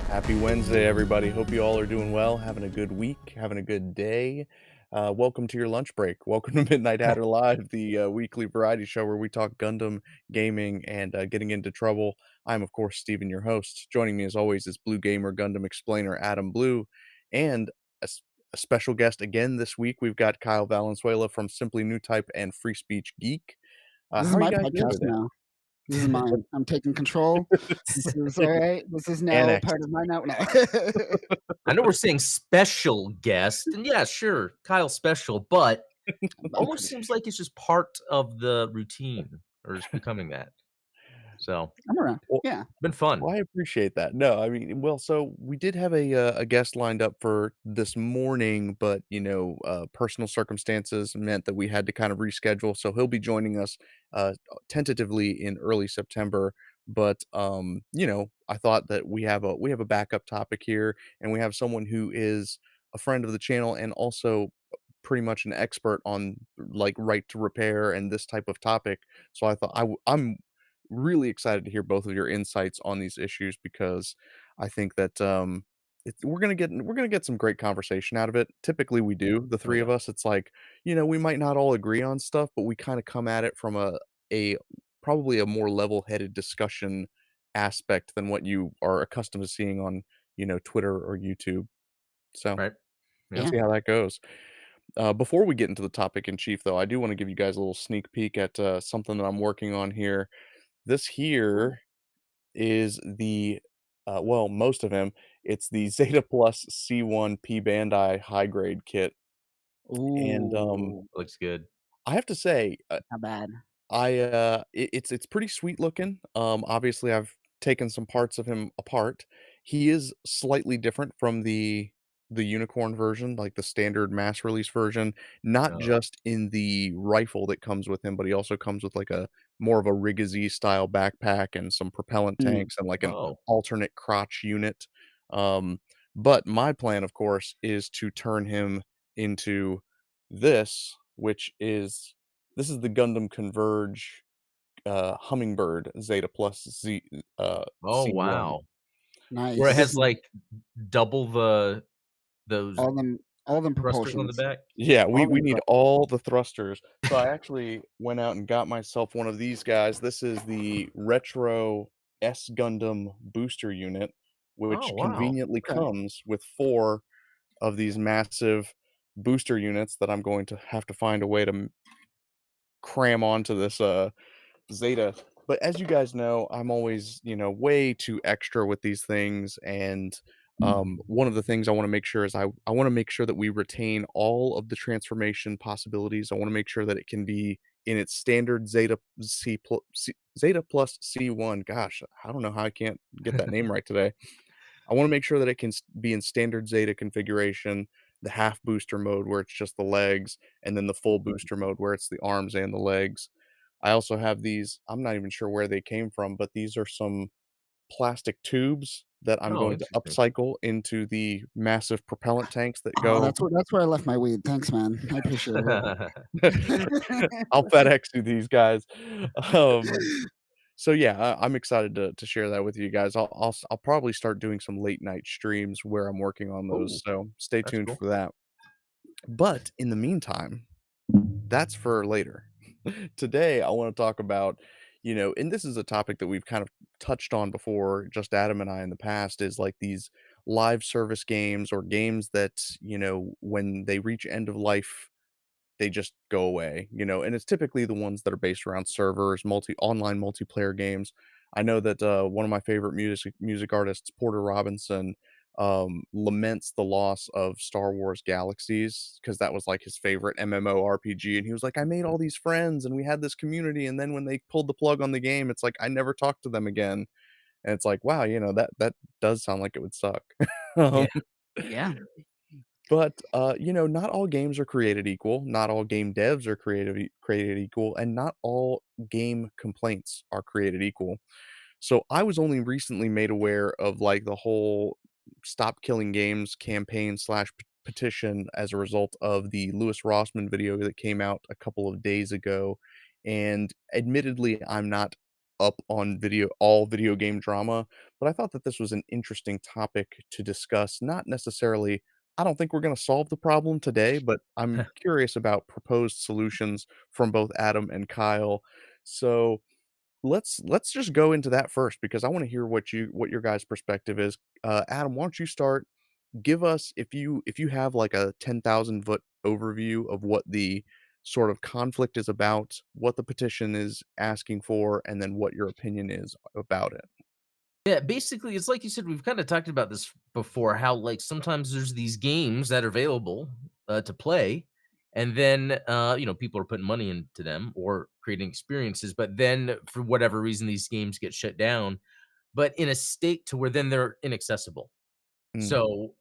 Happy Wednesday, everybody. Hope you all are doing well, having a good week, having a good day. Welcome to your lunch break. Welcome to Midnight Hatter Live, the weekly variety show where we talk Gundam gaming and getting into trouble. I'm, of course, Steven, your host. Joining me, as always, is Blue Gamer Gundam explainer Adam Blue, and a special guest again this week. We've got Kyle Valenzuela from Simply New Type and Free Speech Geek. This is How are you my guys doing podcast today? now. This is mine. I'm taking control. This is all right. This is now part Annexed. of my now. No. I know we're saying special guest, and yeah, sure, Kyle's special, but I'm almost pretty seems like it's just part of the routine, or is becoming that. So, I'm around. Well, Yeah. been fun. Well, I appreciate that. No, I mean, well, so we did have a guest lined up for this morning, but personal circumstances meant that we had to kind of reschedule. So he'll be joining us tentatively in early September. But I thought that we have a backup topic here, and we have someone who is a friend of the channel and also pretty much an expert on like right to repair and this type of topic. So I thought I'm really excited to hear both of your insights on these issues because I think that we're gonna get some great conversation out of it. Typically, we Yeah. do the Oh, three yeah. of us. It's like we might not all agree on stuff, but we kind of come at it from a probably a more level-headed discussion aspect than what you are accustomed to seeing on Twitter or YouTube. So Right. we'll Yeah. Yeah. see how that goes. Before we get into the topic in chief, though, I do want to give you guys a little sneak peek at something that I'm working on here. This Cool. here is well, most of him, it's the Zeta Plus C1 P Bandai high grade kit, and, Ooh, Looks good. I have to say, not bad. it's pretty sweet looking. Obviously, I've taken some parts of him apart. He is slightly different from the unicorn version, like the standard mass release version, not Oh. just in the rifle that comes with him, but he also comes with like a more of a Rigazee style backpack and some propellant Mm. tanks and like an Oh. alternate crotch unit. Um, but my plan, of course, is to turn him into this, which is this is the Gundam Converge, Hummingbird Zeta Plus Oh, C1. wow. Where it This Nice. has, like, double those All them thrusters on the propulsions. back? Yeah, All we them need thrusters. all the thrusters. So I actually went out and got myself one of these guys. This is the Retro S Gundam booster unit, Oh, which wow. conveniently Okay. comes with 4 of these massive booster units that I'm going to have to find a way to cram onto this Zeta. But as you guys know, I'm always, way too extra with these things. And one of the things I want to make sure is I want to make sure that we retain all of the transformation possibilities. I want to make sure that it can be in its standard Zeta plus C1. Gosh, I don't know how I can't get that name right today. I want to make sure that it can be in standard Zeta configuration, the half booster mode where it's just the legs, and then the full booster mode where it's the arms and the legs. I also have these, I'm not even sure where they came from, but these are some plastic tubes that I'm Oh, going to interesting. upcycle into the massive propellant tanks that Oh, go. that's where I left my weed. Thanks, man. I appreciate it. I'll FedEx you these guys. Um, so yeah, I'm excited to share that with you guys. I'll probably start doing some late night streams where I'm working on those. Ooh, So stay that's tuned cool. for that. But in the meantime, that's for later. Today, I want to talk about, and this is a topic that we've kind of touched on before, just Adam and I in the past, is like these live service games or games that, when they reach end of life, they just go away, and it's typically the ones that are based around servers, online multiplayer games. I know that one of my favorite music artists, Porter Robinson, laments the loss of Star Wars Galaxies because that was like his favorite MMORPG, and he was like, I made all these friends and we had this community, and then when they pulled the plug on the game, it's like I never talked to them again, and it's like, wow, that does sound like it would suck. Yeah. um, Yeah. but, not all games are created equal, not all game devs are created equal, and not all game complaints are created equal. So, I was only recently made aware of, like, the whole "Stop Killing Games" campaign/petition as a result of the Lewis Rossman video that came out a couple of days ago, and admittedly, I'm not up on all video game drama, but I thought that this was an interesting topic to discuss. Not necessarily, I don't think we're going to solve the problem today, but I'm curious about proposed solutions from both Adam and Kyle. So let's just go into that first because I want to hear what your guys' perspective is. Adam, why don't you start? Give us, if you have like a 10,000 foot overview of what the sort of conflict is about, what the petition is asking for, and then what your opinion is about it. Yeah, basically, it's like you said, we've kinda talked about this before, how, like, sometimes there's these games that are available, to play, and then, people are putting money into them or creating experiences, but then for whatever reason, these games get shut down, but in a state to where then they're inaccessible. Mm, So,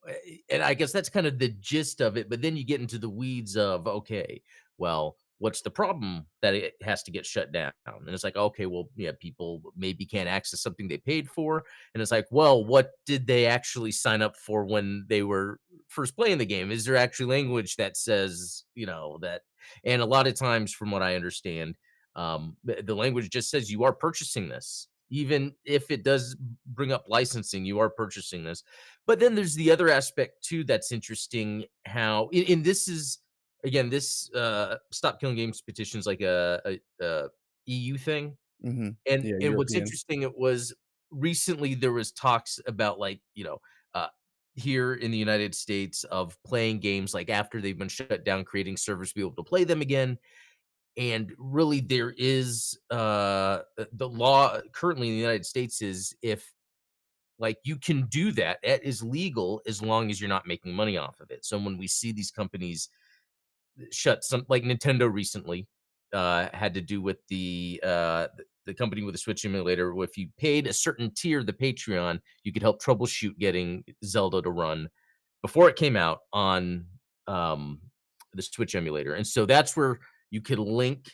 and I guess that's kind of the gist of it, but then you get into the weeds of, okay, well, what's the problem that it has to get shut down? And it's like, okay, well, yeah, people maybe can't access something they paid for. And it's like, well, what did they actually sign up for when they were first playing the game? Is there actually language that says, that? And a lot of times, from what I understand, the language just says you are purchasing this. Even if it does bring up licensing, you are purchasing this, but then there's the other aspect too that's interesting how and this is again, this, Stop Killing Games petition is like a EU thing, mhm. and Yeah, what's European. interesting, it was recently there was talks about, like, uh, here in the United States of playing games, like, after they've been shut down, creating servers to be able to play them again, and really there is, the law currently in the United States is if like, you can do that. It is legal as long as you're not making money off of it. So when we see these companies shut some like Nintendo recently, had to do with the company with the Switch emulator, where if you paid a certain tier, the Patreon, you could help troubleshoot getting Zelda to run before it came out on, um, the Switch emulator, and so that's where you could link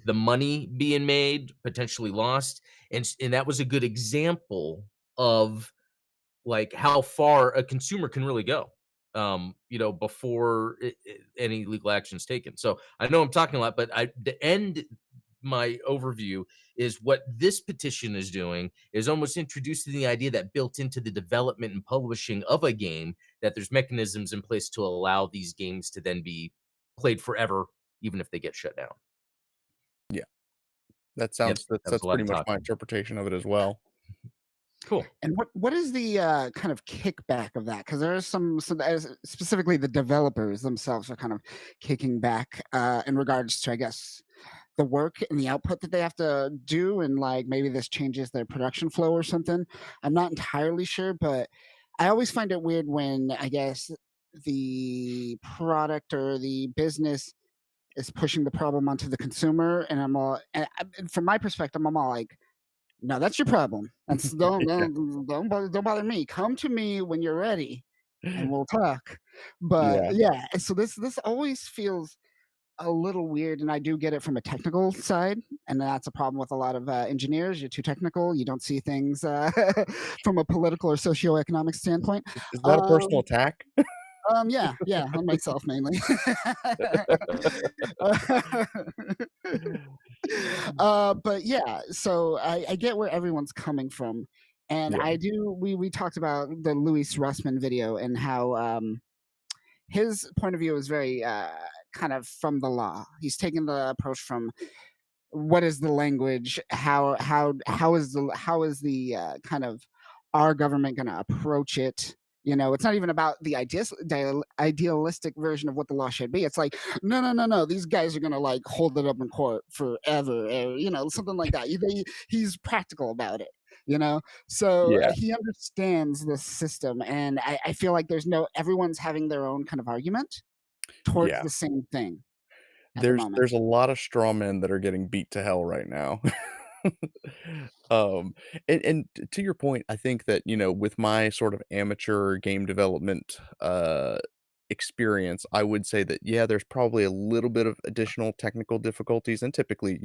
the money being made, potentially lost, and that was a good example of like how far a consumer can really go, before any legal action is taken. So I know I'm talking a lot, but the end my overview is what this petition is doing is almost introducing the idea that built into the development and publishing of a game that there's mechanisms in place to allow these games to then be played forever, even if they get shut down. Yeah, that Yep, sounds that was that's a lot pretty of much my talking. interpretation of it as well. Cool. And what is the, kind of kickback of that? Because there are some as specifically the developers themselves are kind of kicking back, in regards to, I guess, the work and the output that they have to do, and, like, maybe this changes their production flow or something. I'm not entirely sure, but I always find it weird when, I guess, the product or the business is pushing the problem onto the consumer, and and from my perspective, I'm all like, no, that's your problem. That's Yeah. don't bother me. Come to me when you're ready, and we'll talk. But Yeah, yeah, and so this always feels a little weird, and I do get it from a technical side, and that's a problem with a lot of engineers. You're too technical. You don't see things from a political or socioeconomic standpoint. is that a personal Um, attack? yeah, yeah, on myself mainly. But yeah, so I get where everyone's coming from, and Yeah, I do. We talked about the Louis Russman video and how his point of view is very kind of from the law. He's taking the approach from what is the language, how is the kind of our government going to approach it. It's not even about the idealistic version of what the law should be. It's like, no, no, no, no, these guys are going to like hold it up in court forever, or something like that. He's practical about it. So yeah, he understands the system, and I feel like everyone's having their own kind of argument towards yeah. the same thing at the moment. There's a lot of straw men that are getting beat to hell right now. Um, and to your point, I think that, with my sort of amateur game development, experience, I would say that, yeah, there's probably a little bit of additional technical difficulties, and typically,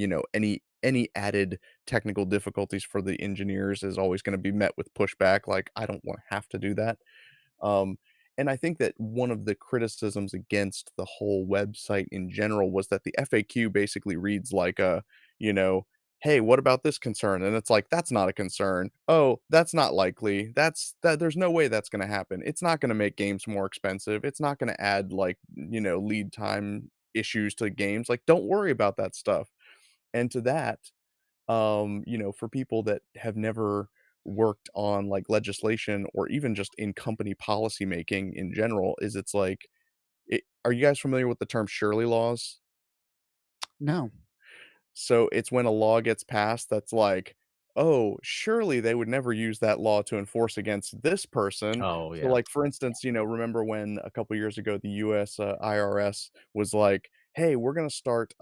any added technical difficulties for the engineers is always gonna be met with pushback, like, "I don't wanna have to do that." Um, and I think that one of the criticisms against the whole website in general was that the FAQ basically reads like a, you know, "Hey, what about this concern?" And it's like, "That's not a concern. Oh, that's not likely. There's no way that's gonna happen. It's not gonna make games more expensive. It's not gonna add, like, lead time issues to games. Like, don't worry about that stuff." And to that, for people that have never worked on, like, legislation or even just in company policy making in general, is it's like, are you guys familiar with the term Shirley laws? No. So it's when a law gets passed that's like, "Oh, surely they would never use that law to enforce against this person." Oh, So, yeah. like, for instance, remember when a couple years ago, the US, IRS was like, "Hey, we're gonna start,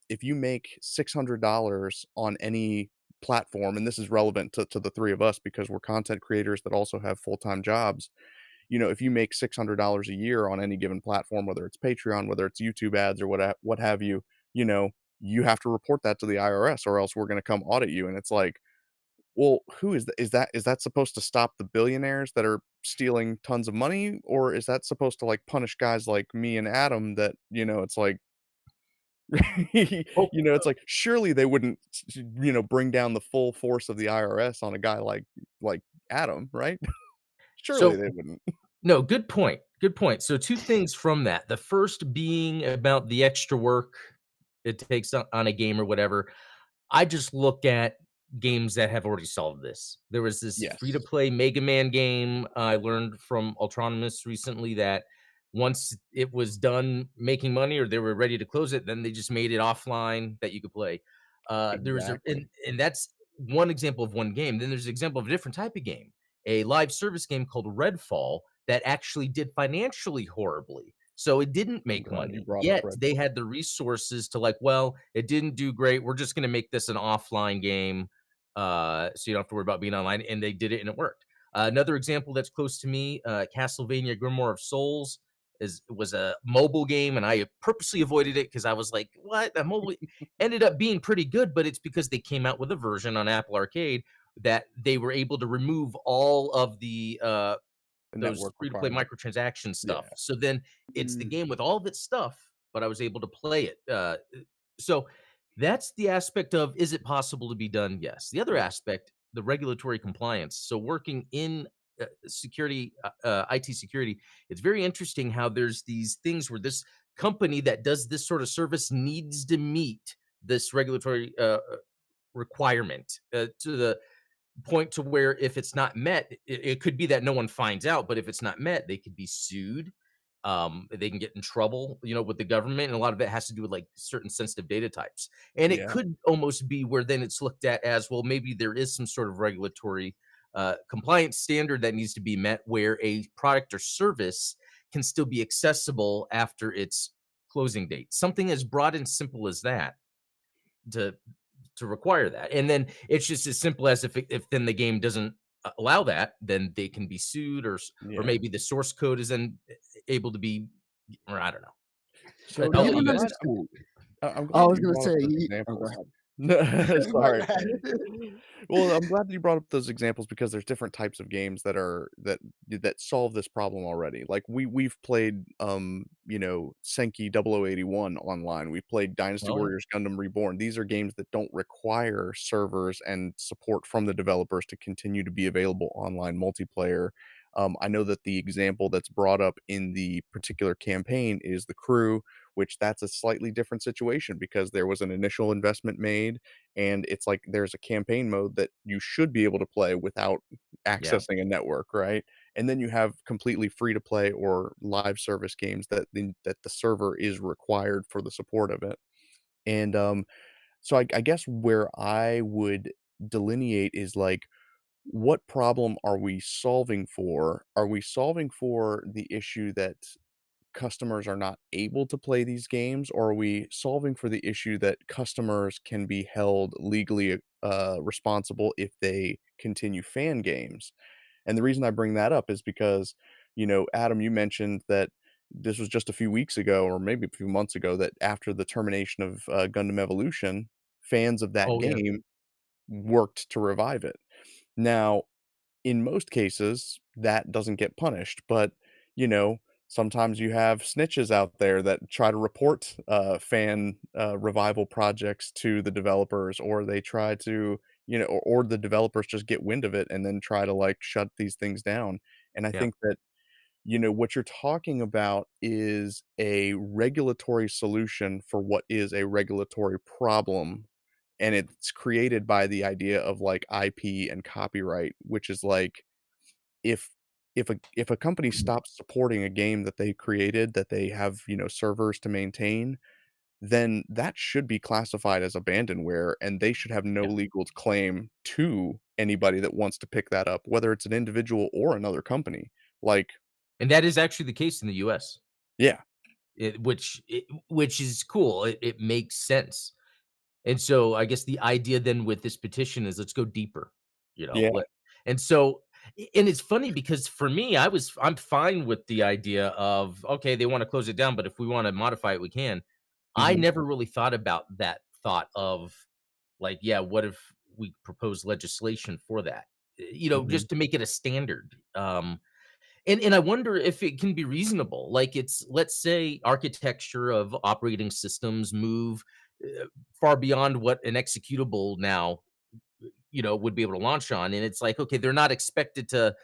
if you make $600 on any platform," and this is relevant to the 3 of us because we're content creators that also have full-time jobs. If you make $600 a year on any given platform, whether it's Patreon, whether it's YouTube ads or what have you, you know, you have to report that to the IRS or else we're gonna come audit you. And it's like, well, who is that? Is that supposed to stop the billionaires that are stealing tons of money? Or is that supposed to like punish guys like me and Adam that, it's like Oh, it's like surely they wouldn't bring down the full force of the IRS on a guy like Adam, right? Surely so they wouldn't. no, good point. Good point. So 2 things from that. The first being about the extra work it takes on a game or whatever. I just look at games that have already solved this. There was this Yes. free-to-play Mega Man game I learned from Autonomous recently that once it was done making money or they were ready to close it, then they just made it offline that you could play. There's a Exactly. and that's one example of one game. Then there's an example of a different type of game, a live service game called Redfall that actually did financially horribly. So it didn't I'm make glad you money, brought up yet they Redfall. had the resources to like, well, it didn't do great. We're just gonna make this an offline game, so you don't have to worry about being online. And they did it, and it worked. Another example that's close to me, Castlevania: Grimoire of Souls was a mobile game, and I purposely avoided it because I was like, "What?" A mobile ended up being pretty good, but it's because they came out with a version on Apple Arcade that they were able to remove all of the The those network free-to-play requirement. microtransaction stuff. Yeah, So then it's the Mm. game with all of its stuff, but I was able to play it. So that's the aspect of, is it possible to be done? Yes. The other yeah, aspect, the regulatory compliance. So working in security, IT security, it's very interesting how there's these things where this company that does this sort of service needs to meet this regulatory requirement to the point to where if it's not met, it could be that no one finds out, but if it's not met, they could be sued. They can get in trouble, with the government, and a lot of it has to do with like certain sensitive data types. And it yeah, could almost be where then it's looked at as, well, maybe there is some sort of regulatory compliance standard that needs to be met where a product or service can still be accessible after its closing date. Something as broad and simple as that to require that. And then it's just as simple as if then the game doesn't allow that, then they can be sued or yeah. maybe the source code is then able to be, or I don't know. So, Yeah, no, I'll I let I'm you don't guys. glad understand. I'm Oh, I glad that was you gonna brought say up those oh, go examples. ahead. My Sorry. bad. Well, I'm glad that you brought up those examples because there's different types of games that solve this problem already. Like we've played Senki 0081 online. We've played Dynasty Oh, yeah. Warriors Gundam Reborn. These are games that don't require servers and support from the developers to continue to be available online multiplayer. I know that the example that's brought up in the particular campaign is The Crew, which that's a slightly different situation because there was an initial investment made and it's like there's a campaign mode that you should be able to play without Yeah. accessing a network, right? And then you have completely free to play or live service games that the server is required for the support of it. And so I guess where I would delineate is like what problem are we solving for? Are we solving for the issue that customers are not able to play these games, or are we solving for the issue that customers can be held legally responsible if they continue fan games? And the reason I bring that up is because, Adam, you mentioned that this was just a few weeks ago, or maybe a few months ago, that after the termination of Gundam Evolution, fans of that Oh, yeah. game worked to revive it. Now, in most cases, that doesn't get punished, but, you know, Sometimes you have snitches out there that try to report, fan, revival projects to the developers, or they try to, or the developers just get wind of it and then try to, like, shut these things down, and I Yeah. think that, what you're talking about is a regulatory solution for what is a regulatory problem, and it's created by the idea of, like, IP and copyright, which is like, if if a company stops supporting a game that they created, that they have, servers to maintain, then that should be classified as abandonware, and they should have no Yeah. legal claim to anybody that wants to pick that up, whether it's an individual or another company. Like, And that is actually the case in the US, yeah, which is cool. It makes sense. And so I guess the idea then with this petition is let's go deeper, yeah, let and so and it's funny because for me, I'm fine with the idea of, okay, they wanna close it down, but if we wanna modify it, we can. I mhm, never really thought about that thought of, like, yeah, what if we propose legislation for that? mhm, Just to make it a standard, and I wonder if it can be reasonable. Like, it's let's say architecture of operating systems move, uh, far beyond what an executable now, would be able to launch on, and it's like, okay, they're not expected to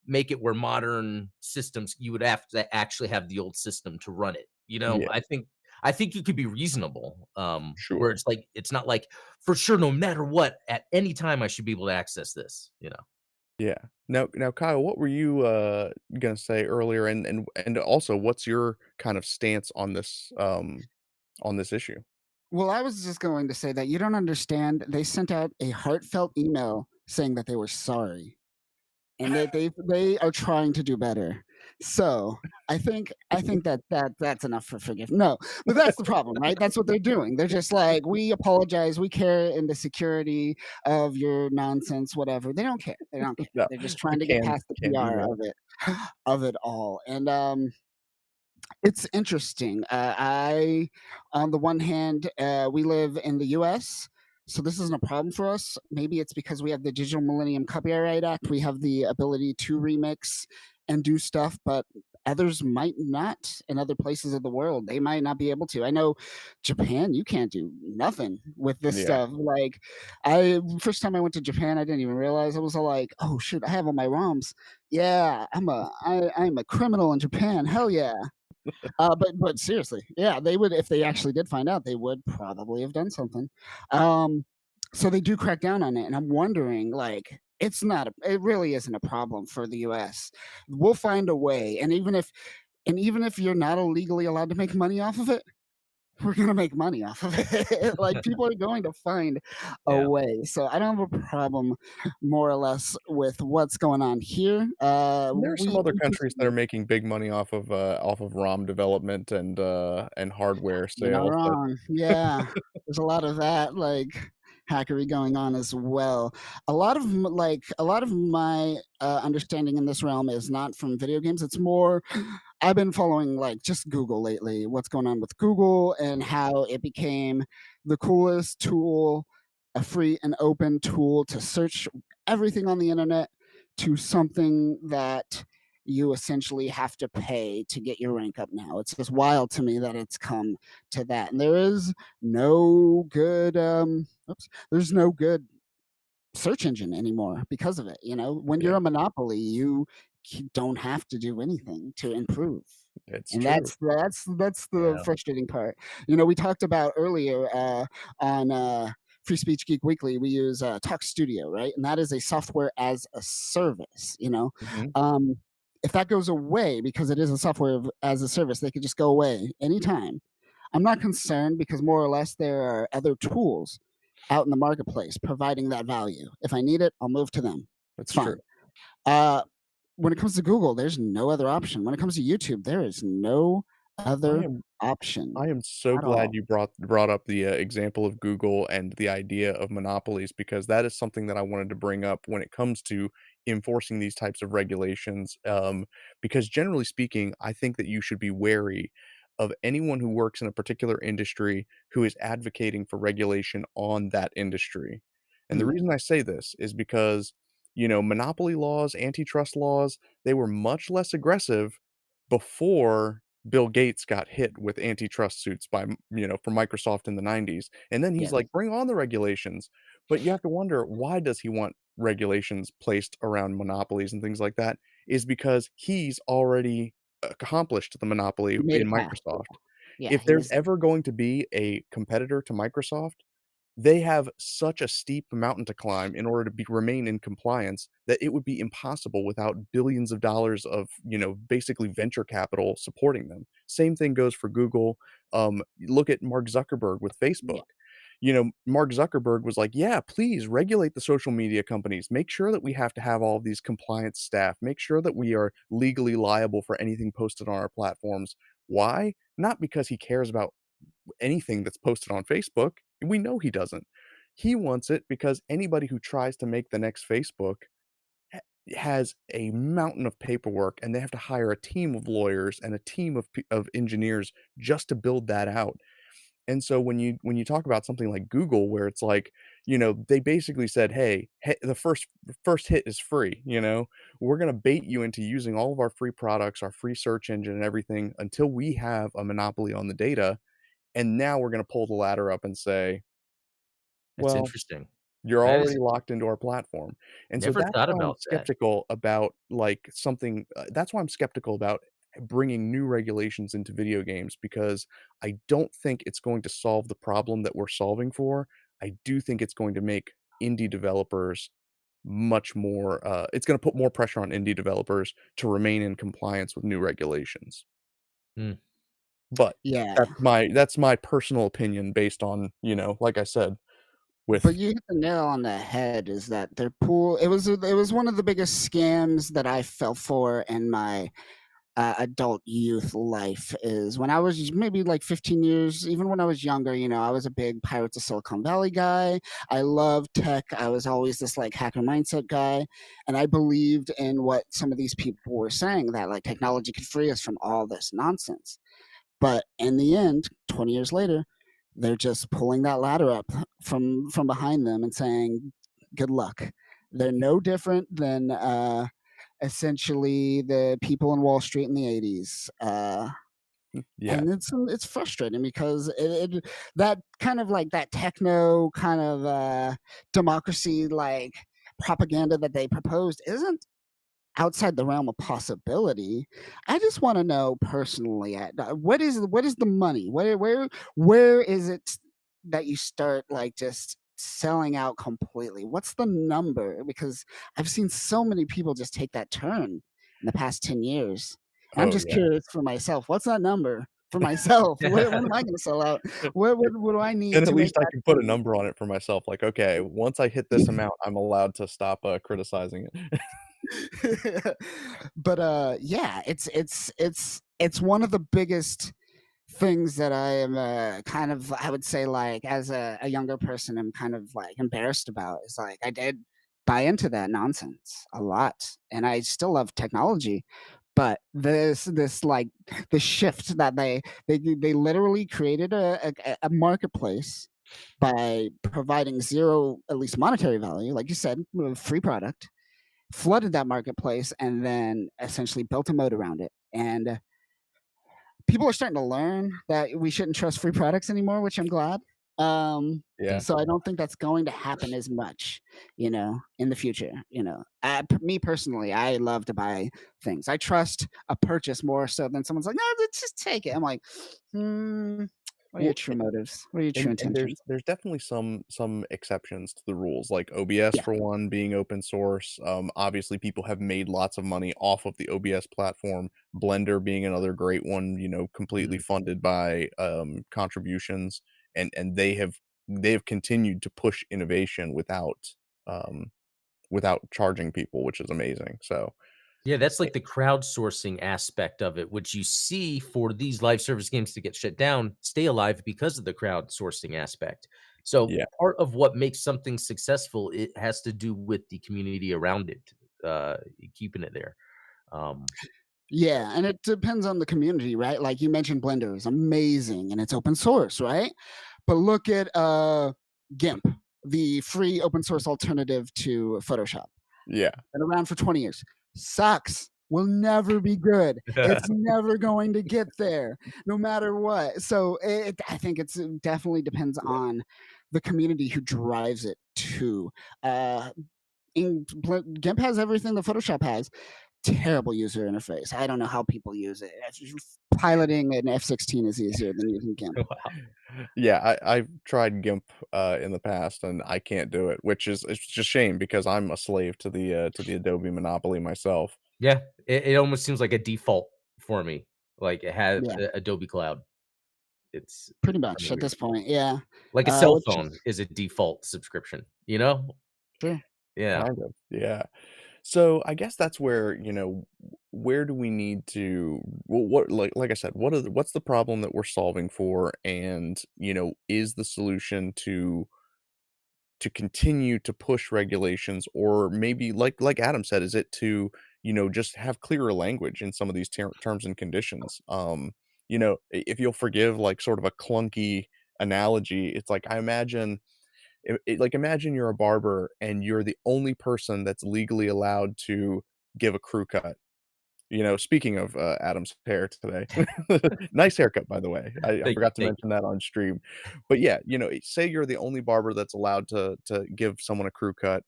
make it where modern systems you would have to actually have the old system to run it, yeah, I think you could be reasonable, where sure. it's not like, for sure, no matter what, at any time, I should be able to access this. Yeah. Now, Kyle, what were you, gonna say earlier? And also, what's your kind of stance on this issue? Well, I was just going to say that you don't understand. They sent out a heartfelt email saying that they were sorry and that they are trying to do better. So I think that's enough for forgive. No, but that's the problem, right? That's what they're doing. They're just like, we apologize, we care in the security of your nonsense, whatever. They don't care. They don't care. No, They're just the trying to get can past the can do PR that. of it all. And it's interesting. On the one hand, we live in the U.S., so this isn't a problem for us. Maybe it's because we have the Digital Millennium Copyright Act. We have the ability to remix and do stuff, but others might not. In other places of the world, they might not be able to. I know Japan, you can't do nothing with this Yeah. stuff. Like, I first time I went to Japan, I didn't even realize I was all like, "Oh shit, I have all my ROMs. Yeah, I'm a criminal in Japan. Hell yeah." But seriously, yeah, they would if they actually did find out, they would probably have done something. Um, so they do crack down on it, and I'm wondering, like, it really isn't a problem for the US. We'll find a way, and even if you're not illegally allowed to make money off of it, we're gonna make money off of it. Like, people are going to find a Yeah. way. So I don't have a problem more or less with what's going on here. There are some other We countries that are continue. making big money off of ROM development and hardware You're not sales that wrong. Yeah, there's a lot of that, like, hackery going on as well. A lot of my, understanding in this realm is not from video games, it's more I've been following, like, just Google lately, what's going on with Google and how it became the coolest tool, a free and open tool to search everything on the internet, to something that you essentially have to pay to get your rank up now. It's just wild to me that it's come to that, and there is no good, there's no good search engine anymore because of it. When yeah, you're a monopoly, you don't have to do anything to improve. it's And true. that's the Yeah. frustrating part. We talked about earlier on Free Speech Geek Weekly, we use Talk Studio, right? And that is a software as a service. Mhm. Um, if that goes away because it is a as a service, they could just go away anytime. I'm not concerned because more or less there are other tools out in the marketplace providing that value. If I need it, I'll move to them. It's That's true. fine. Uh, when it comes to Google, there's no other option. When it comes to YouTube, there is no I other am option I am so at glad all. you brought up the, example of Google and the idea of monopolies, because that is something that I wanted to bring up when it comes to enforcing these types of regulations, because generally speaking, I think that you should be wary of anyone who works in a particular industry who is advocating for regulation on that industry. And the Mm, reason I say this is because, monopoly laws, antitrust laws, they were much less aggressive before Bill Gates got hit with antitrust suits by, from Microsoft in the '90s, and then he's Yes. like, "Bring on the regulations." But you have to wonder, why does he want regulations placed around monopolies and things like that? Is because he's already accomplished the monopoly He made in it past. Microsoft. Yeah, If there's he's ever going to be a competitor to Microsoft, they have such a steep mountain to climb in order to remain in compliance that it would be impossible without billions of dollars of, basically venture capital supporting them. Same thing goes for Google. Look at Mark Zuckerberg with Facebook. yeah. Mark Zuckerberg was like, "Yeah, please regulate the social media companies. Make sure that we have to have all of these compliance staff. Make sure that we are legally liable for anything posted on our platforms." Why? Not because he cares about anything that's posted on Facebook. We know he doesn't. He wants it because anybody who tries to make the next Facebook ha has a mountain of paperwork, and they have to hire a team of lawyers and a team of engineers just to build that out. And so when you talk about something like Google, where it's like, they basically said, "Hey, the first hit is free, We're gonna bait you into using all of our free products, our free search engine and everything until we have a monopoly on the data, and now we're gonna pull the ladder up and say, That's well, interesting. you're That already is locked into our platform." And so never that's thought why I'm about that. skeptical about, like, something that's why I'm skeptical about bringing new regulations into video games, because I don't think it's going to solve the problem that we're solving for. I do think it's going to make indie developers much more, it's gonna put more pressure on indie developers to remain in compliance with new regulations. Mm. But Yeah. that's my personal opinion based on, like I said, But with you hit the nail on the head is that their pool it was one of the biggest scams that I fell for in my adult youth life is when I was maybe like 15 years, even when I was younger, I was a big Pirates of Silicon Valley guy. I loved tech. I was always this like hacker mindset guy. And I believed in what some of these people were saying that like technology could free us from all this nonsense. But in the end, 20 years later, they're just pulling that ladder up from behind them and saying, "Good luck." They're no different than essentially the people in Wall Street in the 80s. yeah. And it's frustrating because that kind of like that techno kind of democracy like propaganda that they proposed isn't outside the realm of possibility. I just want to know personally, what is the money? Where is it that you start like just selling out completely? What's the number? Because I've seen so many people just take that turn in the past 10 years. And I'm Oh, just yeah. curious for myself. What's that number for myself? When am I going to sell out? What do I Then need at to make least I that can put a turn? number on it for myself, like, "Okay, once I hit this amount, I'm allowed to stop, criticizing it." But yeah, it's one of the biggest things that I am kind of, I would say, like as a younger person, I'm kind of like embarrassed about is like I did buy into that nonsense a lot, and I still love technology. But this like the shift that they literally created a marketplace by providing zero, at least monetary value, like you said, a free product, flooded that marketplace, and then essentially built a moat around it. And people are starting to learn that we shouldn't trust free products anymore, which I'm glad. Yeah. So I don't think that's going to happen as much, in the future. Me personally, I love to buy things. I trust a purchase more so than someone's like, "No, let's just take it." I'm like, hmm, what are your Well, true motives? What are your true and there's intentions? there's definitely some exceptions to the rules, like OBS Yeah. for one being open source. Obviously, people have made lots of money off of the OBS platform. Blender being another great one, completely Mhm. funded by, contributions, and they have continued to push innovation um, without charging people, which is amazing, so, Yeah, that's eh like the crowdsourcing aspect of it, which you see for these live service games to get shut down, stay alive because of the crowdsourcing aspect. So yeah. part of what makes something successful, it has to do with the community around it, keeping it there. Um, Yeah, and it depends on the community, right? Like you mentioned, Blender is amazing and it's open source, right? But look at GIMP, the free open source alternative to Photoshop. Yeah. Been around for 20 years. Sucks. will never be good. It's never going to get there, no matter what. So I think it definitely depends on the community who drives it too. Uh, GIMP has everything that Photoshop has. Terrible user interface. I don't know how people use it. Piloting an F-16 is easier than using GIMP. Wow. Yeah, I've tried GIMP, in the past, and I can't do it, which is it's just a shame because I'm a slave to the Adobe monopoly myself. Yeah, it almost seems like a default for me. Like it has Yeah, Adobe Cloud. pretty It's much kinda at weird. this point. Yeah, Like a cell which is phone is a default subscription, you know? true. Yeah. Kind of, yeah. So, I guess that's where, where do we need to what like I said, what's the problem that we're solving for? And, is the solution to continue to push regulations, or maybe like Adam said, is it to, just have clearer language in some of these terms and conditions? If you'll forgive like sort of a clunky analogy, it's like I imagine like imagine you're a barber and you're the only person that's legally allowed to give a crew cut. Speaking of, Adam's hair today. Nice haircut, by the way. I Thank you, forgot to thank mention that on stream. But yeah, say you're the only barber that's allowed to give someone a crew cut,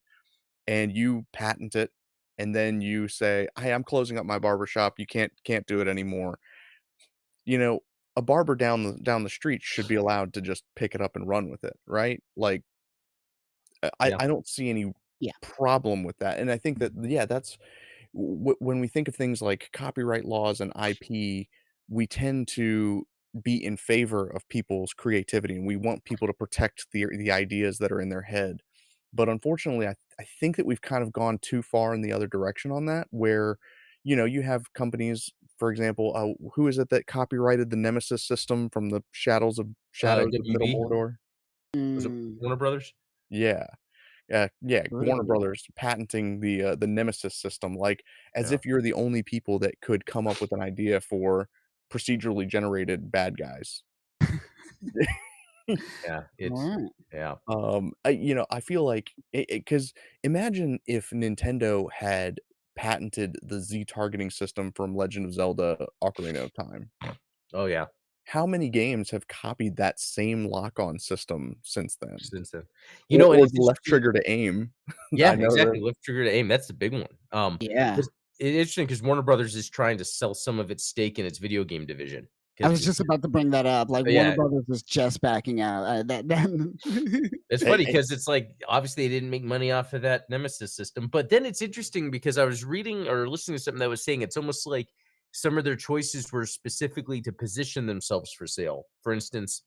and you patent it, and then you say, "Hey, I'm closing up my barber shop. You can't do it anymore." You know, a barber down the street should be allowed to just pick it up and run with it, right? Like, I yeah, I don't see any Yeah, problem with that, and I think that, yeah, that's when we think of things like copyright laws and IP, we tend to be in favor of people's creativity, and we want people to protect the ideas that are in their head. But unfortunately, I think that we've kind of gone too far in the other direction on that, where you have companies, for example, who is it that copyrighted the Nemesis system from the Shadows of Middle WB, Mordor? was it mm, Warner Brothers? Yeah. Yeah, Warner really. Brothers patenting the Nemesis system, like, as Yeah, if you're the only people that could come up with an idea for procedurally generated bad guys. yeah, All right. yeah. I feel like because imagine if Nintendo had patented the Z targeting system from Legend of Zelda: Ocarina of Time. Oh, yeah, How many games have copied that same lock-on system since then? since then. And Or it's the left interesting. trigger to aim. I Yeah, know that. exactly, lift trigger to aim, that's the big one. Yeah. It's interesting because Warner Brothers is trying to sell some of its stake in its video game division I because was just about to bring that up. Like Warner yeah. Brothers is just backing out. That It's funny because it's like, obviously, they didn't make money off of that Nemesis system, but then it's interesting because I was reading or listening to something that was saying it's almost like some of their choices were specifically to position themselves for sale. For instance,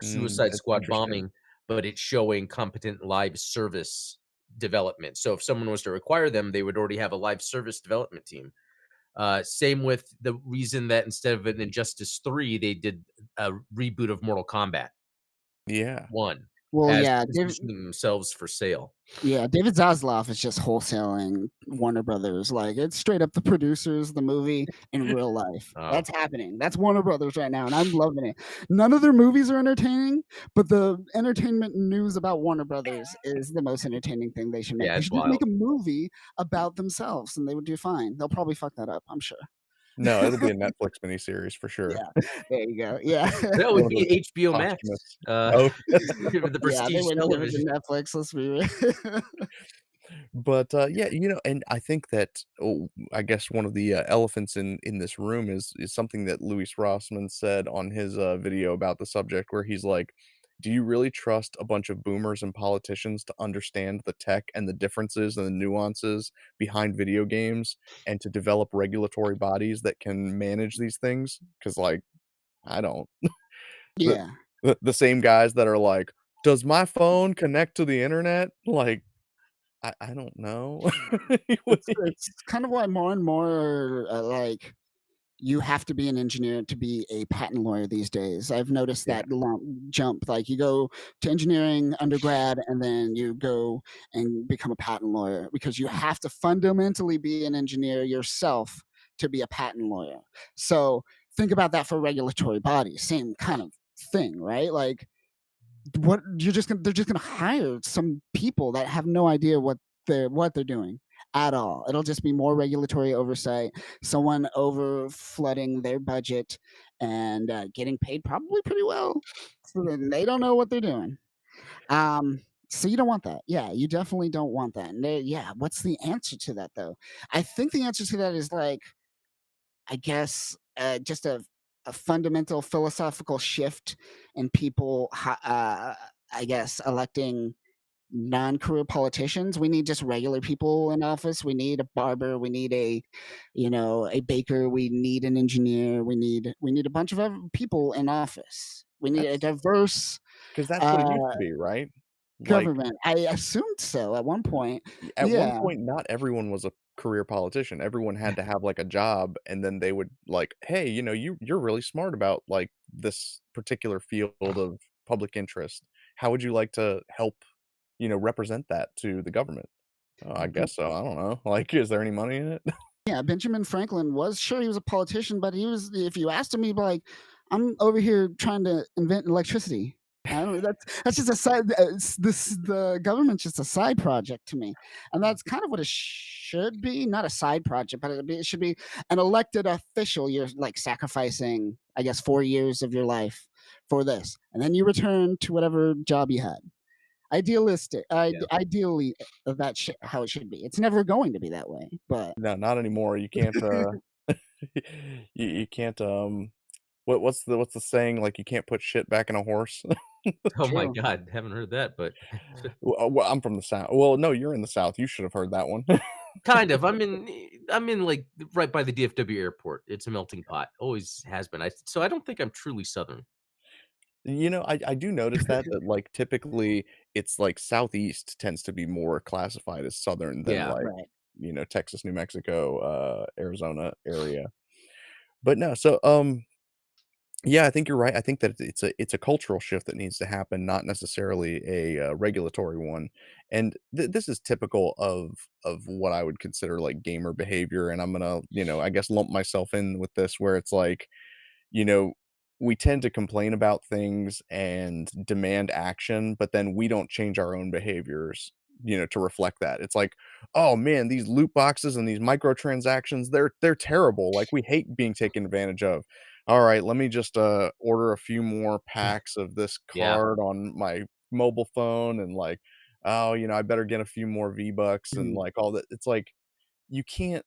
Suicide That's Squad interesting. bombing, but it's showing competent live service development. So if someone was to require them, they would already have a live service development team. Same with the reason that instead of an Injustice 3, they did a reboot of Mortal Kombat Yeah. 1 well, as yeah, positioning themselves for sale. David Zaslav is just wholesaling Warner Brothers. Like it's straight up the producers of the movie in real life. Oh, That's happening. That's Warner Brothers right now, and I'm loving it. None of their movies are entertaining, but the entertainment news about Warner Brothers is the most entertaining thing they should make. yeah, They it's should just make wild. a movie about themselves, and they would do fine. They'll probably fuck that up, I'm sure. No, it'll be a Netflix miniseries for sure. Yeah, there you go. Yeah. That would One of those be HBO Max. posthumous. Oh, The Yeah, they prestige wouldn't give it to television. Netflix, let's be real. but, yeah, and I think that, I guess one of the, elephants in this room is something that Louis Rossmann said on his, video about the subject where he's like, "Do you really trust a bunch of boomers and politicians to understand the tech and the differences and the nuances behind video games and to develop regulatory bodies that can manage these things? Because like, I don't." The Yeah. the same guys that are like, "Does my phone connect to the internet?" Like, I don't know. It's kind of why more and more, like, you have to be an engineer to be a patent lawyer these days. I've noticed Yeah. that jump. Like, you go to engineering undergrad, and then you go and become a patent lawyer because you have to fundamentally be an engineer yourself to be a patent lawyer. So think about that for regulatory bodies. Same kind of thing, right? Like, they're just gonna hire some people that have no idea what they're doing at all. It'll just be more regulatory oversight, someone over flooding their budget and getting paid probably pretty well. So then they don't know what they're doing. So you don't want that. Yeah, you definitely don't want that. And yeah, what's the answer to that though? I think the answer to that is like, I guess, just a fundamental philosophical shift in people, I guess, electing non-career politicians. We need just regular people in office. We need a barber. We need a baker. We need an engineer. We need a bunch of people in office. We need a That's diverse because that's what it uh, used to be, right? Like, government. I assumed so at one point. at one Yeah. point, not everyone was a career politician. Everyone had to have, like, a job, and then they would, like, "Hey, you're really smart about, like, this particular field of public interest. How would you like to help, represent that to the government?" "Oh, I guess so. I don't know." Like, "Is there any money in it?" Yeah, Benjamin Franklin was sure he was a politician, but he was if you asked him, he'd be like, "I'm over here trying to invent electricity." I don't know. That's just a side. The government's just a side project to me, and that's kind of what it should be. Not a side project, but it should be an elected official. You're like sacrificing, I guess, 4 years of your life for this, and then you return to whatever job you had. Yeah. Ideally, how it should be. It's never going to be that way, but No, not anymore. You can't, you can't, what's the saying? Like, you can't put shit back in a horse? Oh my true. god, haven't heard that, but Well, I'm from the South. Well, no, you're in the South. You should have heard that one. kind of. I'm in, like, right by the DFW airport. It's a melting pot, always has been. I don't think I'm truly Southern. I do notice that, like, typically, it's, like, Southeast tends to be more classified as Southern than, Yeah. like, Right. Texas, New Mexico, Arizona area. But no, so, yeah, I think you're right. I think that it's a cultural shift that needs to happen, not necessarily a, regulatory one, and this is typical of what I would consider, like, gamer behavior, and I'm gonna, I guess, lump myself in with this where it's like, you know, we tend to complain about things and demand action, but then we don't change our own behaviors, to reflect that. It's like, "Oh, man, these loot boxes and these microtransactions, they're terrible, like, we hate being taken advantage of. Alright, let me just, order a few more packs of this Yeah. card on my mobile phone," and, like, "Oh, I better get a few more V-Bucks," and, Mhm. like, all that. It's like, you can't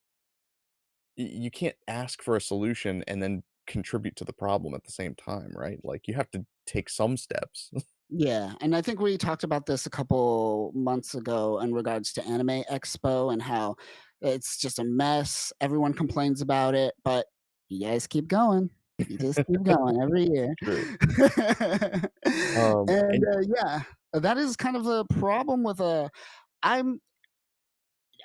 you can't ask for a solution and then contribute to the problem at the same time, right? Like, you have to take some steps. Yeah, and I think we talked about this a couple months ago in regards to Anime Expo and how it's just a mess. Everyone complains about it, but you guys keep going. You just keep going every year. True. And, And yeah, that is kind of a problem with, I'm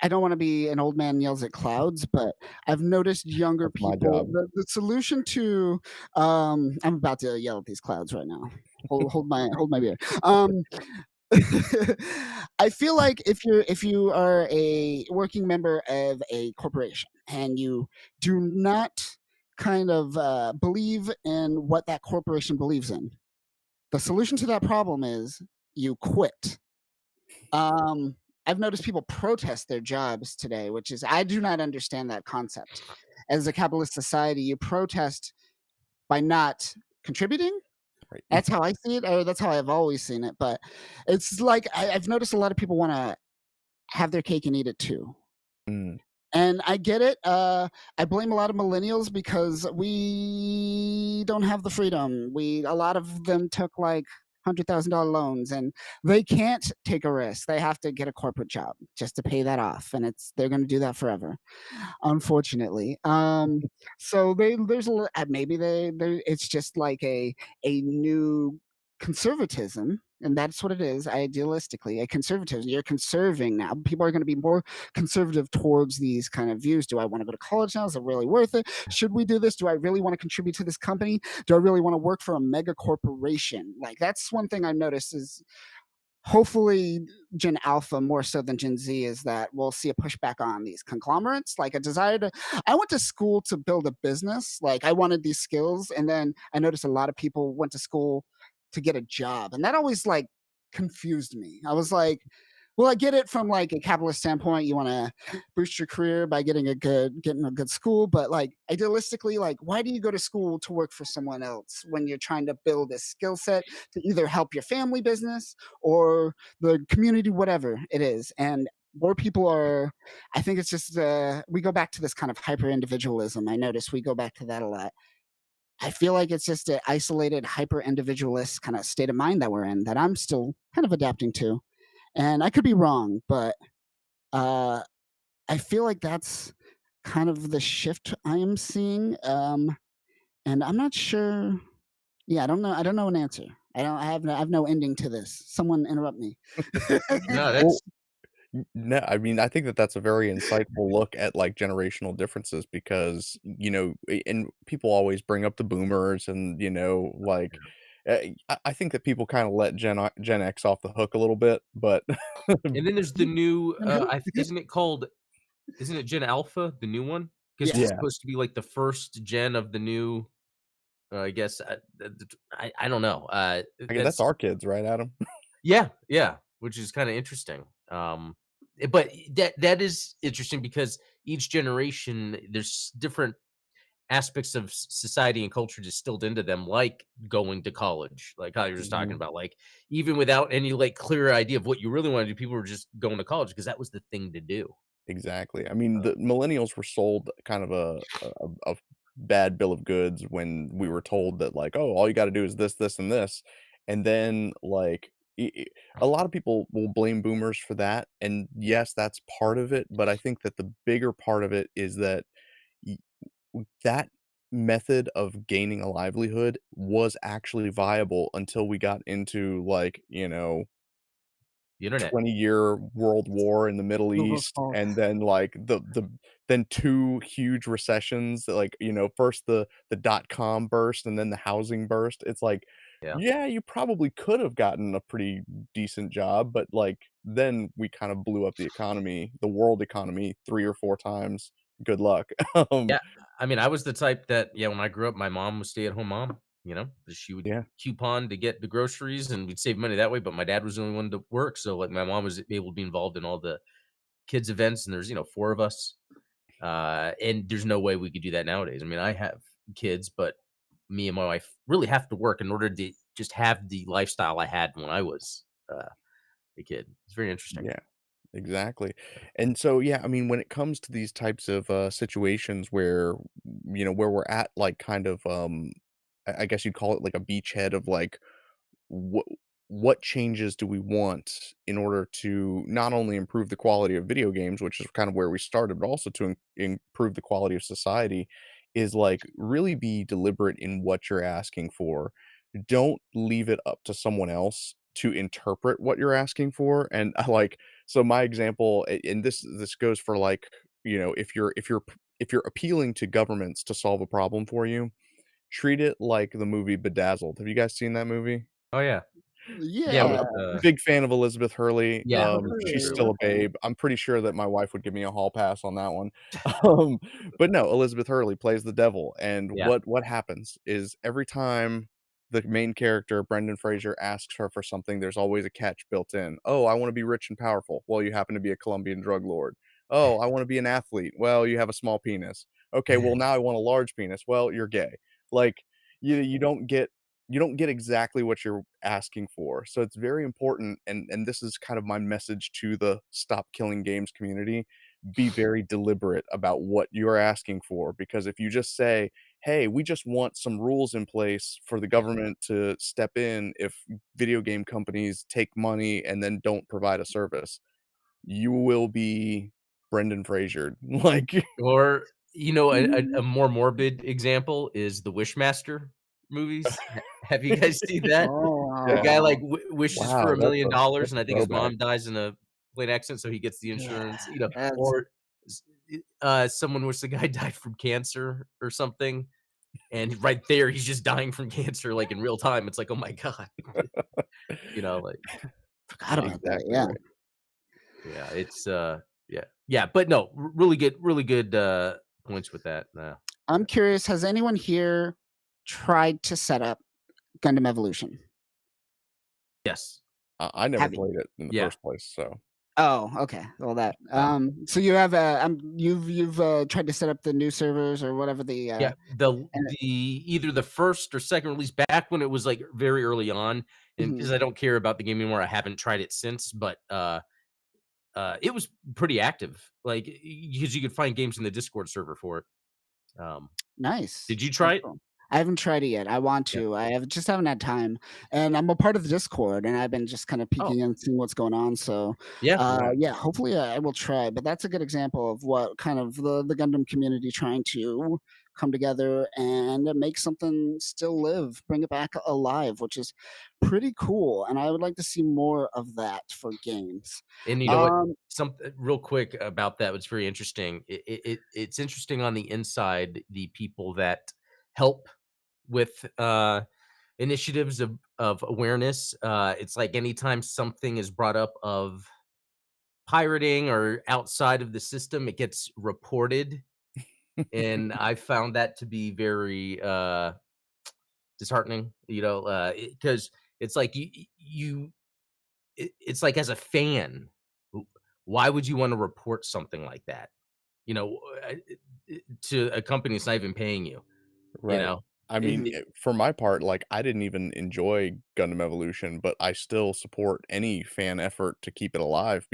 I don't wanna be an old man yells at clouds, but I've noticed younger that's my people job. the solution to, I'm about to yell at these clouds right now. Hold my beer. I feel like if you are a working member of a corporation and you do not kind of, believe in what that corporation believes in, the solution to that problem is you quit. Um, I've noticed people protest their jobs today, which is I do not understand that concept. As a capitalist society, you protest by not contributing. Right. That's how I see it, or that's how I've always seen it. But it's like I've noticed a lot of people want to have their cake and eat it too. Mm, And I get it. I blame a lot of millennials because we don't have the freedom. A lot of them took like $100,000 loans, and they can't take a risk. They have to get a corporate job just to pay that off, and they're going to do that forever, unfortunately. So there's maybe it's just like a new conservatism, and that's what it is. Idealistically, a conservatism. You're conserving now. People are going to be more conservative towards these kind of views. Do I want to go to college now? Is it really worth it? Should we do this? Do I really want to contribute to this company? Do I really want to work for a mega corporation? Like that's one thing I noticed is hopefully Gen Alpha more so than Gen Z is that we'll see a pushback on these conglomerates, like a desire to. I went to school to build a business, like I wanted these skills, and then I noticed a lot of people went to school to get a job, and that always like confused me. I was like, Well, I get it from like a capitalist standpoint. You want to boost your career by getting a good school, but like idealistically, like why do you go to school to work for someone else when you're trying to build a skill set to either help your family business or the community, whatever it is? And more people are. I think it's just we go back to this kind of hyper individualism. I notice we go back to that a lot. I feel like it's just an isolated, hyper individualist kind of state of mind that we're in that I'm still kind of adapting to. And I could be wrong, but uh, I feel like that's kind of the shift I am seeing. And I'm not sure. Yeah, I don't know. I don't know an answer. I don't. I have no ending to this. Someone interrupt me. No, Well, that's no, I mean, I think that that's a very insightful look at, like, generational differences because, and people always bring up the boomers and, like, I think that people kinda let Gen X off the hook a little bit, but and then there's the new, And who? isn't it Gen Alpha, the new one? Because it's Yeah. yeah, supposed to be like the first gen of the new, I guess, I don't know, that's that's our kids, right, Adam? yeah, yeah, which is kinda interesting. But that is interesting because each generation, there's different aspects of society and culture distilled into them, like going to college, like how you're just talking Mhm. about, like, even without any, like, clear idea of what you really wanna do, people were just going to college because that was the thing to do. Exactly. I mean, the millennials were sold kind of a bad bill of goods when we were told that, like, "Oh, all you gotta do is this, this, and this," and then, like, a lot of people will blame boomers for that, and yes, that's part of it, but I think that the bigger part of it is that y that method of gaining a livelihood was actually viable until we got into, like, The internet. 20-year world war in the Middle East, Oh, and then, like, then 2 huge recessions, like, first the dot-com burst and then the housing burst. It's like, Yeah. yeah, you probably could have gotten a pretty decent job, but, like, then we kind of blew up the world economy 3 or 4 times. Good luck. Um, Yeah, I mean, I was the type that, yeah, when I grew up, my mom was stay-at-home mom, she would yeah, coupon to get the groceries, and we'd save money that way, but my dad was the only one to work, so, like, my mom was able to be involved in all the kids' events, and there's, 4 of us, and there's no way we could do that nowadays. I mean, I have kids, but me and my wife really have to work in order to just have the lifestyle I had when I was, a kid. It's very interesting. yeah. Exactly. And so, yeah, I mean, when it comes to these types of situations where, where we're at, like, kind of, I guess you'd call it like a beachhead of like, what what changes do we want in order to not only improve the quality of video games, which is kind of where we started, but also to improve the quality of society, is like really be deliberate in what you're asking for. Don't leave it up to someone else to interpret what you're asking for. And like, so my example, and this goes for like, if you're appealing to governments to solve a problem for you, treat it like the movie Bedazzled. Have you guys seen that movie? Oh, yeah. Yeah, I'm yeah. with, a big fan of Elizabeth Hurley. yeah, She's sure, still with a babe. I'm pretty sure that my wife would give me a hall pass on that one. Um, but no, Elizabeth Hurley plays the devil, and yeah. what happens is every time the main character, Brendan Fraser, asks her for something, there's always a catch built in. "Oh, I wanna be rich and powerful." "Well, you happen to be a Colombian drug lord." "Oh, I wanna be an athlete." "Well, you have a small penis." "Okay, well, now I want a large penis." "Well, you're gay." Like, you don't get exactly what you're asking for. So it's very important, and this is kind of my message to the stop killing games community. Be very deliberate about what you're asking for, because if you just say, "Hey, we just want some rules in place for the Yeah. government to step in if video game companies take money and then don't provide a service," you will be Brendan Fraser. Like, Or, a more morbid example is the Wishmaster movies. Have you guys seen that? Oh, The yeah. guy, like, wow. wishes for Wow, $1,000,000, that's and a I think his throwback. mom dies in a plane accident, so he gets the Yeah. insurance, That's or someone wish the guy died from cancer or something, and right there, he's just dying from cancer, like, in real time. It's like, "Oh my god." Like, forgot about that. Exactly Yeah. right. yeah, it's, yeah. Yeah, but no, really good, points with that, I'm curious, has anyone here tried to set up Gundam Evolution? yes. I never Have you? played it in the Yeah. first place, so Oh, okay. Well, that Uh, so you have, you've, tried to set up the new servers or whatever yeah, and the either the first or second release back when it was, like, very early on, and mhm. because I don't care about the game anymore, I haven't tried it since, but, it was pretty active, like, because you could find games in the Discord server for it. Nice. Did you That's try it? cool. I haven't tried it yet. I want Yeah. to. Just haven't had time, and I'm a part of the Discord, and I've been just kind of Oh, peeking and seeing what's going on. So, yeah. Right. yeah, hopefully I will try. But that's a good example of what kind of the Gundam community trying to come together and make something still live, bring it back alive, which is pretty cool. And I would like to see more of that for games. And you know what? Um, Something real quick about that was very interesting. It's interesting on the inside, the people that help with, initiatives of awareness. It's like anytime something is brought up of pirating or outside of the system, it gets reported, and I found that to be very, disheartening, because it's like it's like as a fan, w why would you wanna report something like that? You know, to a company that's not even paying you, you Right. know? I mean, mhm. for my part, like, I didn't even enjoy Gundam Evolution, but I still support any fan effort to keep it alive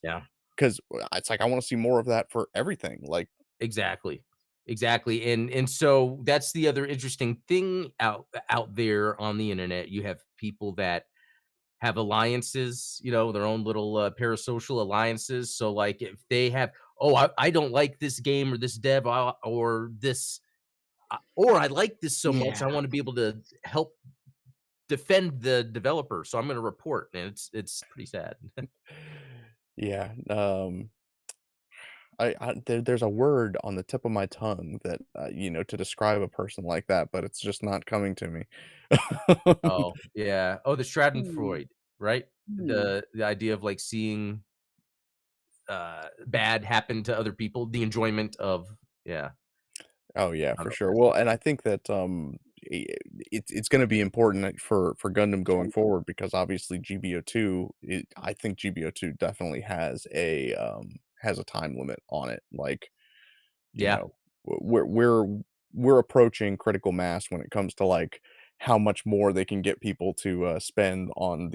Yeah. because it's like I wanna see more of that for everything, like Exactly. Exactly, and so that's the other interesting thing out there on the internet. You have people that have alliances, their own little, parasocial alliances, so, like, if they have, "Oh, I don't like this game or this dev, or this, or I like this so much, I Yeah. wanna be able to help defend the developer, so I'm gonna report," and it's pretty sad. yeah, there's a word on the tip of my tongue that, to describe a person like that, but it's just not coming to me. Oh, yeah. Oh, the Hmm, Schadenfreude, right? hmm. The idea of, like, seeing, bad happen to other people, the enjoyment of, yeah, Oh, yeah, I don't for know if sure. that's Well, and I think that, I it's gonna be important for Gundam going Sure. forward because obviously GBO2, I think GBO2 definitely has a time limit on it, like, you yeah, know, we're approaching critical mass when it comes to, like, how much more they can get people to, spend on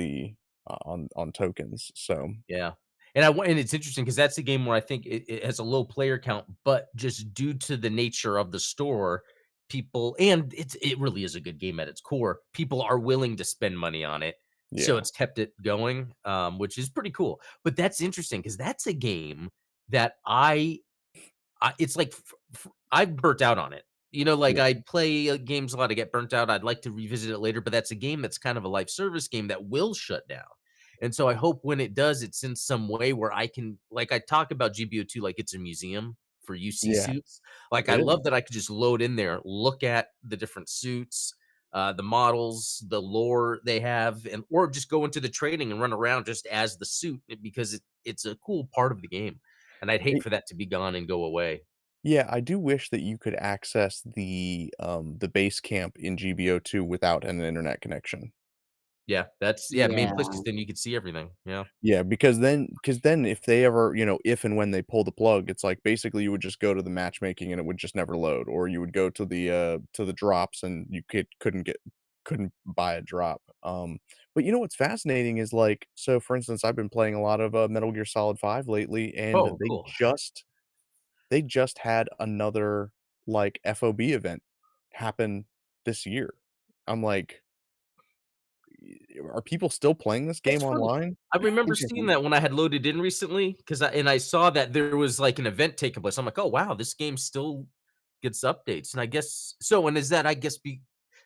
on tokens, so yeah. And it's interesting because that's a game where I think it has a low player count, but just due to the nature of the store, people, and it really is a good game at its core, people are willing to spend money on it, so yeah. it's kept it going, which is pretty cool. But that's interesting because that's a game that it's like I've burnt out on it. Like, Yeah. I play, games a lot, I get burnt out, I'd like to revisit it later, but that's a game that's kind of a life service game that will shut down. And so I hope when it does, it's in some way where I can, like, I talk about GBO2 like it's a museum for UC Yeah, suits. Like, I it is. love that I could just load in there, look at the different suits, the models, the lore they have, and or just go into the trading and run around just as the suit, because it's a cool part of the game. And I'd hate for that to be gone and go away. Yeah, I do wish that you could access the base camp in GBO2 without an internet connection. Yeah, that's, yeah, main place, Yeah. 'cause then you could see everything. Yeah. Yeah, because then if they ever, if and when they pull the plug, it's like basically you would just go to the matchmaking and it would just never load, or you would go to the drops and you couldn't buy a drop. But you know what's fascinating is like so for instance, I've been playing a lot of Metal Gear Solid 5 lately, and Oh, cool. they just had another like FOB event happen this year. I'm like, are people still playing this game That's funny. online? I remember seeing Interesting. that when I had loaded in recently, because I saw that there was, like, an event taking place. I'm like, "Oh, wow, this game still gets updates," and I guess so, and is that, I guess,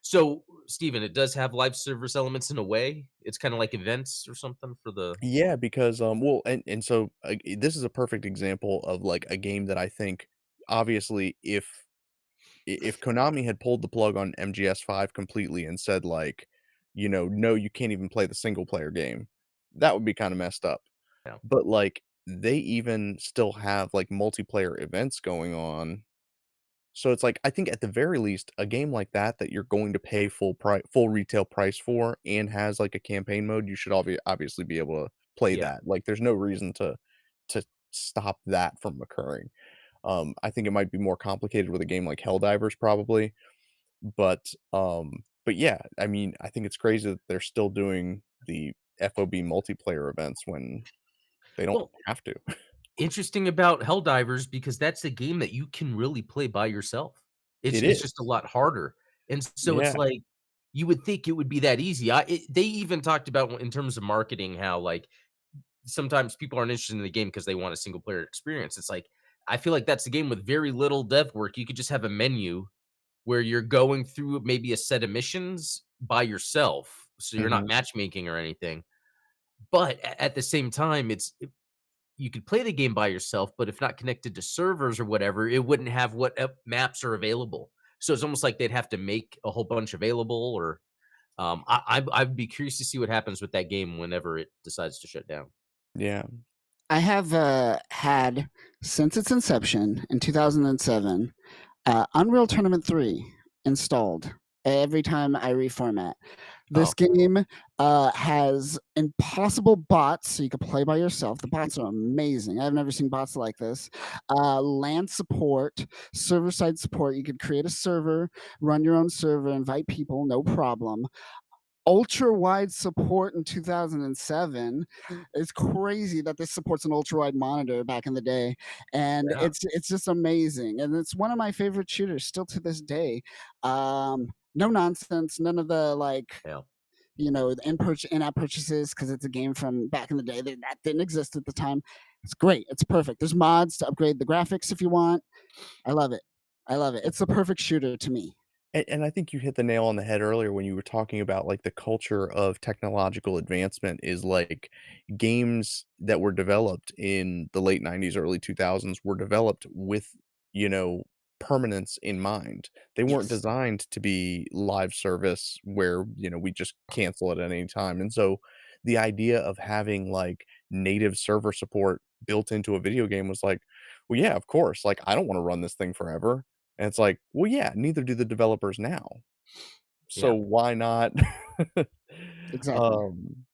so, Steven, it does have live service elements in a way? It's kinda like events or something for the, Yeah, because, well, and so, this is a perfect example of, like, a game that I think, obviously, if Konami had pulled the plug on MGS5 completely and said, like, "No, you can't even play the single player game," that would be kinda messed up. yeah. But, like, they even still have, like, multiplayer events going on. So it's like, I think at the very least, a game like that that you're going to pay full retail price for and has, like, a campaign mode, you should obviously be able to play Yeah. that. Like, there's no reason to stop that from occurring. I think it might be more complicated with a game like Helldivers probably, but, but yeah, I mean, I think it's crazy that they're still doing the FOB multiplayer events when they don't Well, have to. interesting about Helldivers because that's a game that you can really play by yourself. It's It it's just a is. lot harder, and so it's Yeah. like, you would think it would be that easy. They even talked about in terms of marketing how, like, sometimes people aren't interested in the game because they want a single player experience. It's like, I feel like that's a game with very little dev work. You could just have a menu where you're going through maybe a set of missions by yourself, so you're not Mhm. matchmaking or anything. But at the same time, you could play the game by yourself, but if not connected to servers or whatever, it wouldn't have what maps are available. So it's almost like they'd have to make a whole bunch available, or I'd be curious to see what happens with that game whenever it decides to shut down. Yeah. I have had since its inception in 2007 Unreal Tournament 3 installed every time I reformat. This Oh, game has impossible bots, so you can play by yourself. The bots are amazing. I've never seen bots like this. LAN support, server side support. You could create a server, run your own server, invite people, no problem. Ultra wide support in 2007. It's crazy that this supports an ultra wide monitor back in the day, and yeah, it's just amazing, and it's one of my favorite shooters still to this day. No nonsense, none of the like, yeah. the in-app purchases because it's a game from back in the day that didn't exist at the time. It's great. It's perfect. There's mods to upgrade the graphics if you want. I love it. I love it. It's the perfect shooter to me. And I think you hit the nail on the head earlier when you were talking about, like, the culture of technological advancement is, like, games that were developed in the late '90s, early 2000s were developed with, you know, permanence in mind. They weren't Yes. designed to be live service where, we just cancel it at any time, and so the idea of having, like, native server support built into a video game was like, "Well, yeah, of course, like, I don't wanna run this thing forever." And it's like, well, yeah, neither do the developers now. So Yeah. why not? Exactly. um,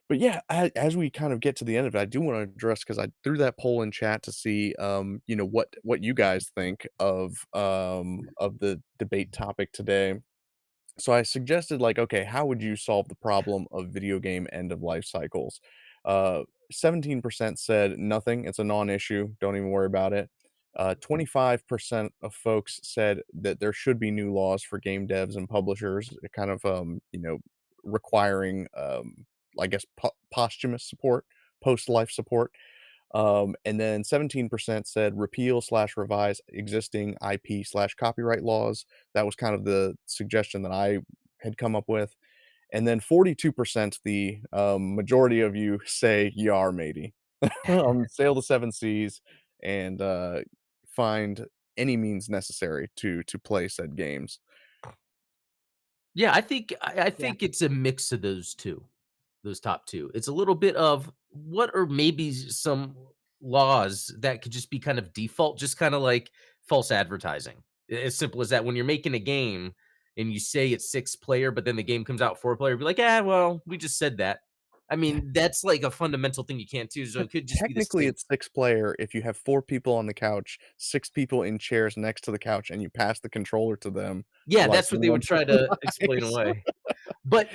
but yeah, as we kind of get to the end of it, I do want to address because I threw that poll in chat to see, what you guys think of the debate topic today. So I suggested like, okay, how would you solve the problem of video game end of life cycles? 17% said nothing. It's a non-issue. Don't even worry about it. 25% of folks said that there should be new laws for game devs and publishers, kind of, requiring, I guess, posthumous support, post-life support. And then 17% said repeal slash revise existing IP slash copyright laws. That was kind of the suggestion that I had come up with. And then 42%, the majority of you say yar matey. Sail the seven seas and find any means necessary to play said games. Yeah, I Yeah. think it's a mix of those 2, those top 2. It's a little bit of what are maybe some laws that could just be kind of default, just kinda like false advertising. As simple as that. When you're making a game and you say it's 6 player, but then the game comes out 4 player, be like, "Ah, well, we just said that." I mean, that's like a fundamental thing you can't do, so it could just be the Technically, same. it's six player if you have four people on the couch, six people in chairs next to the couch, and you pass the controller to them Yeah, like that's what they would Once try Upon to a explain Life. away. But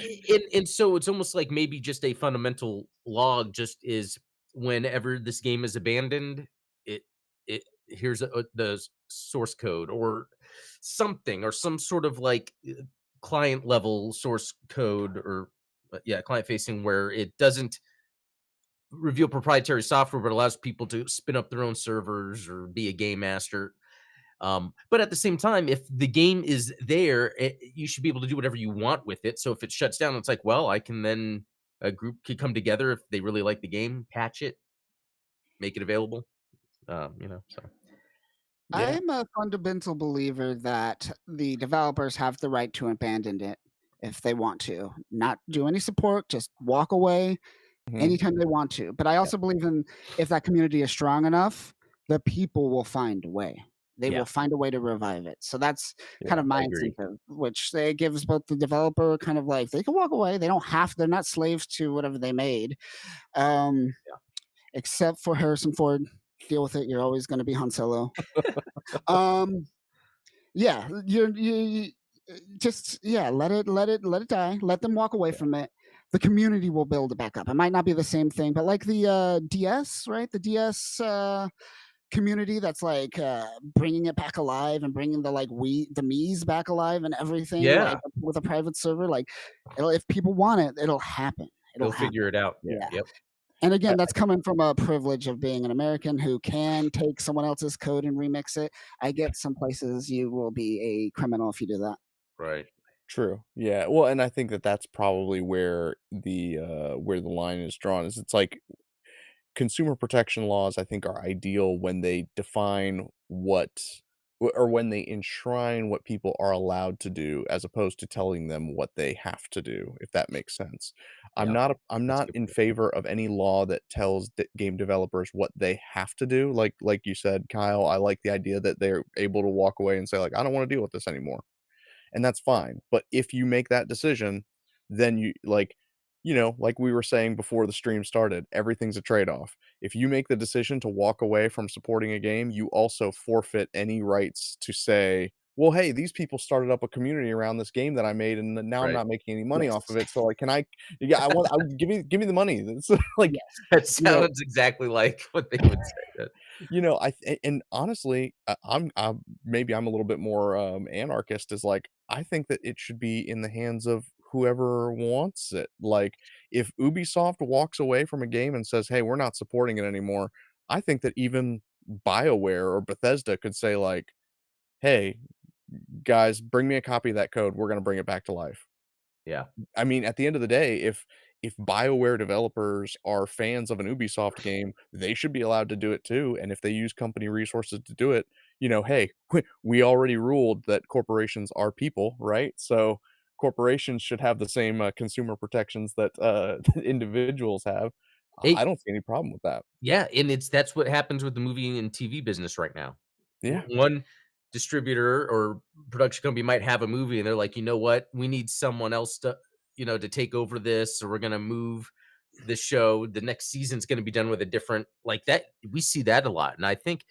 and so it's almost like maybe just a fundamental log just is whenever this game is abandoned, it here's the source code or something or some sort of like client level source code or yeah, client facing where it doesn't reveal proprietary software but allows people to spin up their own servers or be a game master. But at the same time, if the game is there, you should be able to do whatever you want with it. So if it shuts down, it's like, well, I can then a group could come together if they really like the game, patch it, make it available. So Yeah. I'm a fundamental believer that the developers have the right to abandon it if they want to. Not do any support, just walk away Mhm. anytime they want to. But I Yeah. also believe in if that community is strong enough, the people will find a way. They Yeah, will find a way to revive it. So that's kind Yeah. of I my agree. incentive, which they gives both the developer kind of like they can walk away. They don't have they're not slaves to whatever they made. Um, Yeah. except for Harrison Ford. Deal with it. You're always going to be Han Solo. Um, yeah, just yeah, let it die. Let them walk away Yeah. from it. The community will build it back up. It might not be the same thing, but like the DS, right? The DS community that's like bringing it back alive and bringing the like the Mii's back alive and everything, like Yeah, with a private server. Like, if people want it, it'll happen. It'll they'll happen. figure it out. Yeah. Yeah. Yep. And again, I that's coming from a privilege of being an American who can take someone else's code and remix it. I get some places you will be a criminal if you do that. Right. True. Yeah. Well, and I think that that's probably where the line is drawn, is it's like consumer protection laws, I think, are ideal when they define or when they enshrine what people are allowed to do as opposed to telling them what they have to do, if that makes sense. Yeah, I'm that's a not good in point. favor of any law that tells game developers what they have to do. Like you said, Kyle, I like the idea that they're able to walk away and say like, I don't want to deal with this anymore, and that's fine. But if you make that decision, then like we were saying before the stream started, everything's a trade-off. If you make the decision to walk away from supporting a game, you also forfeit any rights to say, well, hey, these people started up a community around this game that I made, and now I'm Right. not making any money off of Yes. it. So like, yeah, give me the money. It's like, Yes. That you know, sounds exactly like what they would say. That and honestly, maybe I'm a little bit more anarchist. Is like I think that it should be in the hands of whoever wants it. Like if Ubisoft walks away from a game and says, "Hey, we're not supporting it anymore," I think that even BioWare or Bethesda could say like, "Hey, guys, bring me a copy of that code. We're going to bring it back to life." yeah. I mean, at the end of the day, if BioWare developers are fans of an Ubisoft game, they should be allowed to do it too, and if they use company resources to do it, hey, we already ruled that corporations are people, right? So, corporations should have the same, consumer protections that, individuals have. I Hey, don't see any problem with that. yeah, and that's what happens with the movie and TV business right now. Yeah. One distributor or production company might have a movie and they're like, "You know what? We need someone else to, to take over this, or we're gonna move the show. The next season's gonna be done with a different," like that. We see that a lot, and I think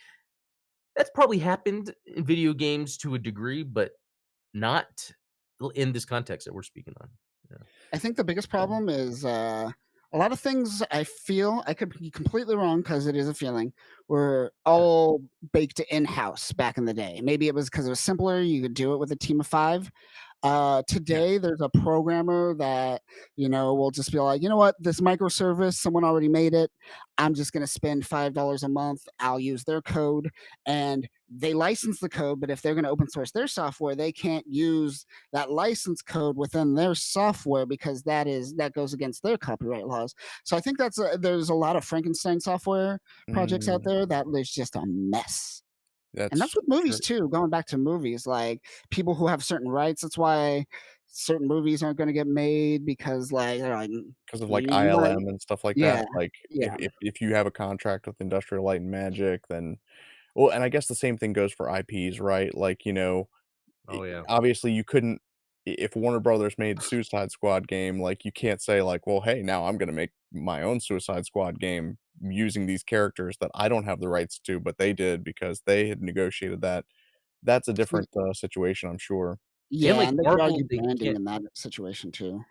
that's probably happened in video games to a degree, but not in this context that we're speaking on. Yeah. I think the biggest problem is a lot of things I feel I could be completely wrong because it is a feeling were Yeah. all baked in house back in the day. Maybe it was because it was simpler. You could do it with a team of five. Yeah. Today, there's a programmer that will just be like, you know what, this microservice, someone already made it. I'm just going to spend $5 a month. I'll use their code, and they license the code. But if they're going to open source their software, they can't use that license code within their software because that goes against their copyright laws. So I think there's a lot of Frankenstein software projects out Mm, there that is just a mess. And that's that's with movies true. too, going back to movies, like, people who have certain rights, that's why certain movies aren't gonna get made because, like, they're like, Because of, like, you wanna." ILM and stuff like Yeah, that, like, yeah. if you have a contract with Industrial Light& and Magic, then well, and I guess the same thing goes for IPs, right? Like, Oh, yeah. obviously, you couldn't if Warner Brothers made the Suicide Squad game, like, you can't say, like, "Well, hey, now I'm gonna make my own Suicide Squad game using these characters that I don't have the rights to, but they did because they had negotiated that." That's a See, different, situation, I'm sure. And yeah, like and they could Marvel, argue they branding can't. in that situation too.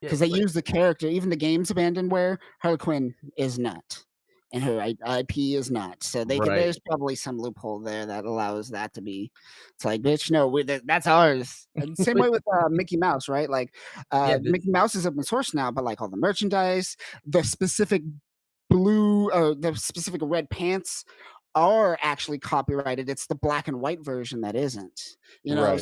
Yeah, 'Cause they like use the character, even the game's abandonware, Harley Quinn is not, and her IP is not, so right. there's probably some loophole there that allows that to be. It's like, "Bitch, no, that's ours." And same But way with, Mickey Mouse, right? Like, yeah, Mickey Mouse is open source now, but, like, all the merchandise, the specific the specific red pants are actually copyrighted. It's the black and white version that isn't, Right.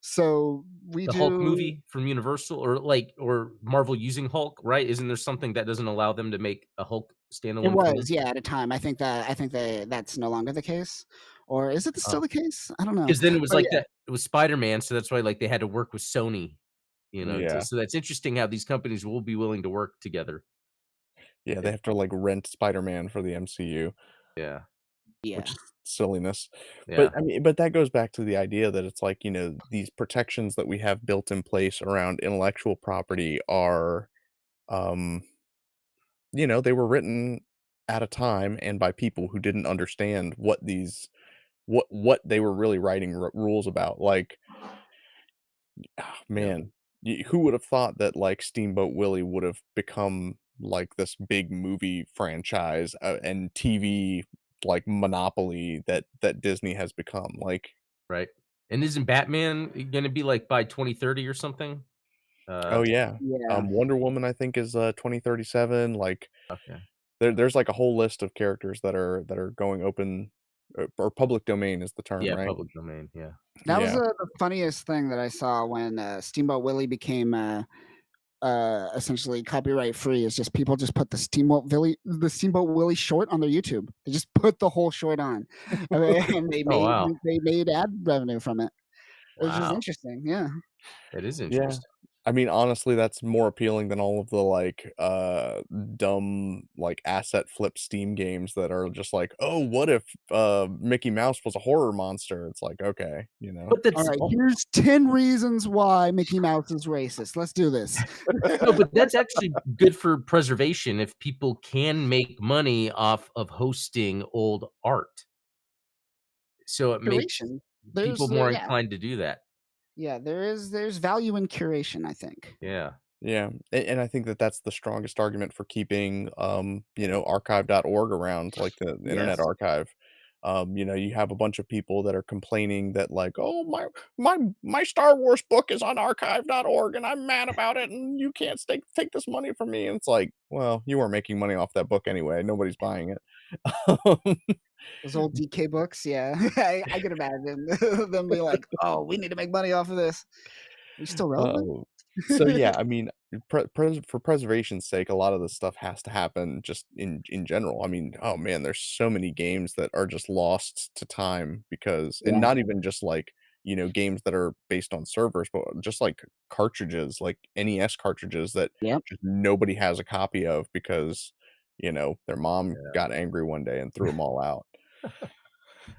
so we the Hulk do. movie from Universal, or Marvel using Hulk, right? Isn't there something that doesn't allow them to make a Hulk It standalone film? was, yeah, at a time. That's no longer the case, or is it still the case? I don't know, 'Cause then it was but like yeah, that it was Spider-Man, so that's why, like, they had to work with Sony, to Yeah. so that's interesting how these companies will be willing to work together. Yeah, they If have to, like, rent Spider-Man for the MCU. Yeah. which Yeah. is silliness. But Yeah. I mean, but that goes back to the idea that it's like, these protections that we have built in place around intellectual property are, um, they were written at a time and by people who didn't understand what they were really writing rules about. Like, Yeah. man, who would have thought that like Steamboat Willie would have become like this big movie franchise and TV like monopoly that Disney has become? Like, Right. And isn't Batman gonna be, like, by 2030 or something? oh yeah, Yeah. Wonder Woman I think is 2037. Like, Okay. there's like a whole list of characters that are going open, or public domain is the term, Yeah, right? public domain, yeah. That was Yeah. the funniest thing that I saw when Steamboat Willie became essentially copyright free. Is just people just put the Steamboat Willie short on their YouTube. They just put the whole short on, and they Oh, made wow. they made ad revenue from it. It was just Wow. interesting. Yeah. That is Yeah. interesting. I mean, honestly, that's more appealing than all of the, like, dumb, like, asset flip Steam games that are just like, "Oh, what if, Mickey Mouse was a horror monster?" It's like, "Okay," you know? But All that's right. al Here's 10 reasons why Mickey Mouse is racist. Let's do this. no, but that's actually good for preservation if people can make money off of hosting old art. So it makes Curation. people There's more yeah, inclined to do that. yeah. There's value in curation, I think. Yeah. Yeah, and I think that that's the strongest argument for keeping, archive.org around, like the Internet Yes. Archive. You have a bunch of people that are complaining that like, "Oh, my Star Wars book is on archive.org, and I'm mad about it, and you can't take this money from me." And it's like, well, you weren't making money off that book anyway. Nobody's buying it. Those old DK books, yeah. I can imagine them being like, "Oh, we need to make money off of this." Are you still relevant? Oh, so yeah, I mean, for preservation's sake, a lot of this stuff has to happen just in general. I mean, oh man, there's so many games that are just lost to time because, and Yeah. not even just like, games that are based on servers, but just like cartridges, like NES cartridges that Yep. just nobody has a copy of because, their mom Yeah. got angry one day and threw them all out.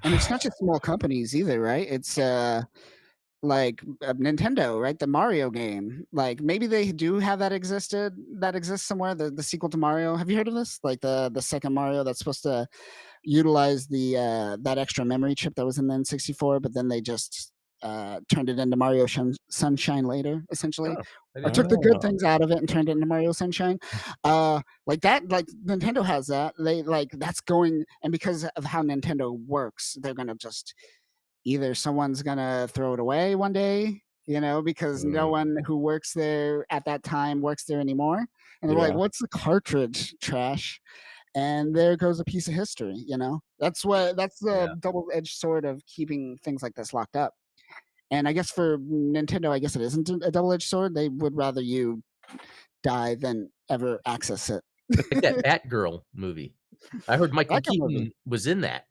And it's not just small companies either, right? It's like Nintendo, right? The Mario game. Like maybe they do have that exists somewhere. The sequel to Mario. Have you heard of this? Like the second Mario that's supposed to utilize the that extra memory chip that was in the N64, but then they just turned it into Sunshine later, essentially, Oh, I or didn't took know the that. good Oh, things out of it and turned it into Mario Sunshine. Like that, like Nintendo has that. They like that's going, and because of how Nintendo works, they're gonna just either someone's gonna throw it away one day, because no Mm, one who works there at that time works there anymore. And they're like, yeah, what's the cartridge trash? And there goes a piece of history. That's the yeah. double-edged sword of keeping things like this locked up. And I guess for Nintendo, I guess it isn't a double-edged sword. They would rather you die than ever access it. Like that Batgirl movie. I heard I Michael like that movie. Keaton was in that,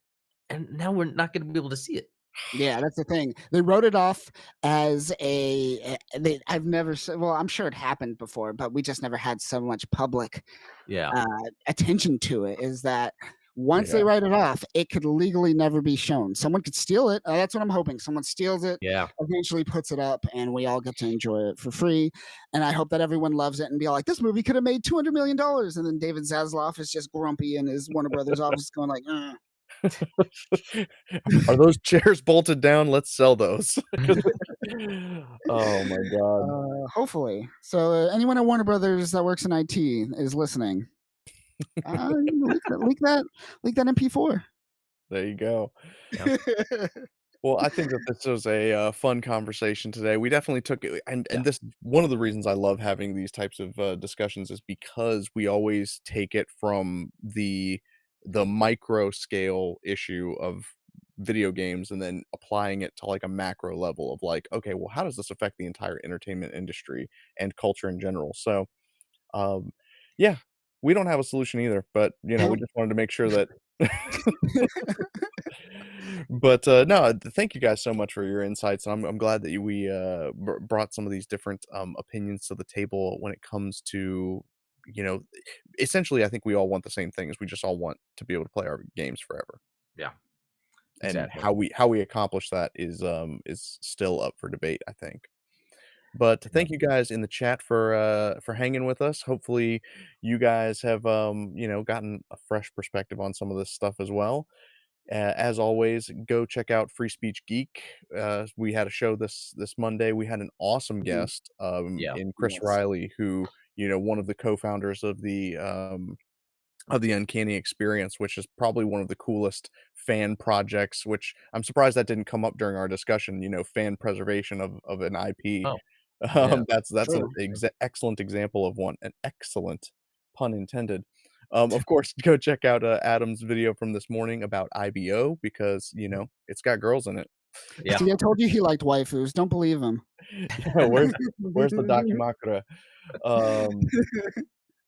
and now we're not gonna be able to see it. Yeah, that's the thing. They wrote it off as I've never well, I'm sure it happened before, but we just never had so much public Yeah. uh, attention to it. Is that once they yeah, write it off, it could legally never be shown. Someone could steal it. That's what I'm hoping. Someone steals it, Yeah. eventually puts it up, and we all get to enjoy it for free. And I hope that everyone loves it and be like, "This movie could have made $200 million." And then David Zaslav is just grumpy in his Warner Brothers office, going like, Are those chairs bolted down? Let's sell those. 'Cause oh my god. Hopefully. So anyone at Warner Brothers that works in IT is listening. Leak that MP4. There you go. Yeah. Well, I think that this was a, fun conversation today. We definitely took it, Yeah. and this one of the reasons I love having these types of, discussions is because we always take it from the micro scale issue of video games and then applying it to, like, a macro level of, like, "Okay, well, how does this affect the entire entertainment industry and culture in general?" So, um, yeah, we don't have a solution either, but, we Nope. just wanted to make sure that but, no, thank you guys so much for your insights, and I'm glad that we, brought some of these different, opinions to the table when it comes to, you know essentially, I think we all want the same things, we just all want to be able to play our games forever. Yeah, and exactly. how we accomplish that is still up for debate, I think. But Yeah. thank you guys in the chat for hanging with us. Hopefully you guys have gotten a fresh perspective on some of this stuff as well. As always, go check out Free Speech Geek. We had a show this Monday. We had an awesome Mhm. guest Yeah. in Chris Yes. Riley, who one of the co-founders of the Uncanny Experience, which is probably one of the coolest fan projects. Which I'm surprised that didn't come up during our discussion. Fan preservation of an IP. Oh, yeah. That's an True. excellent example of one. An excellent pun intended. Of course, go check out Adam's video from this morning about IBO because it's got girls in it. Yeah. See, I told you he liked waifus. Don't believe him. Yeah, where's the Dakimakura? Um,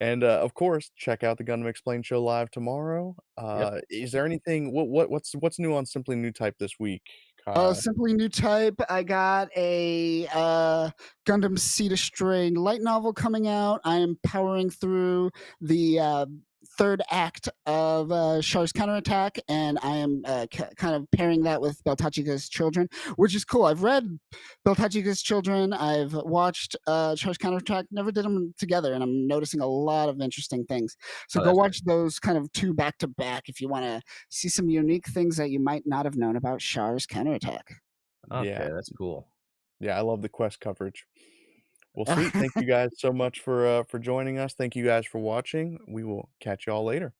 and of course, check out the Gundam Explained show live tomorrow. Yep. Is there anything? What's new on Simply New Type this week, Kyle? Simply new type. I got a Gundam Seed of Stray light novel coming out. I am powering through the third act of Char's counterattack, and I am kind of pairing that with Beltachika's Children, which is cool. I've read Beltachika's Children. I've watched Char's counterattack. Never did them together, and I'm noticing a lot of interesting things. So Oh, go that's great. watch those kind of two back to back if you want to see some unique things that you might not have known about Char's counterattack. Yeah, Okay, that's cool. yeah, I love the quest coverage. Well, sweet. Thank you guys so much for joining us. Thank you guys for watching. We will catch y'all later.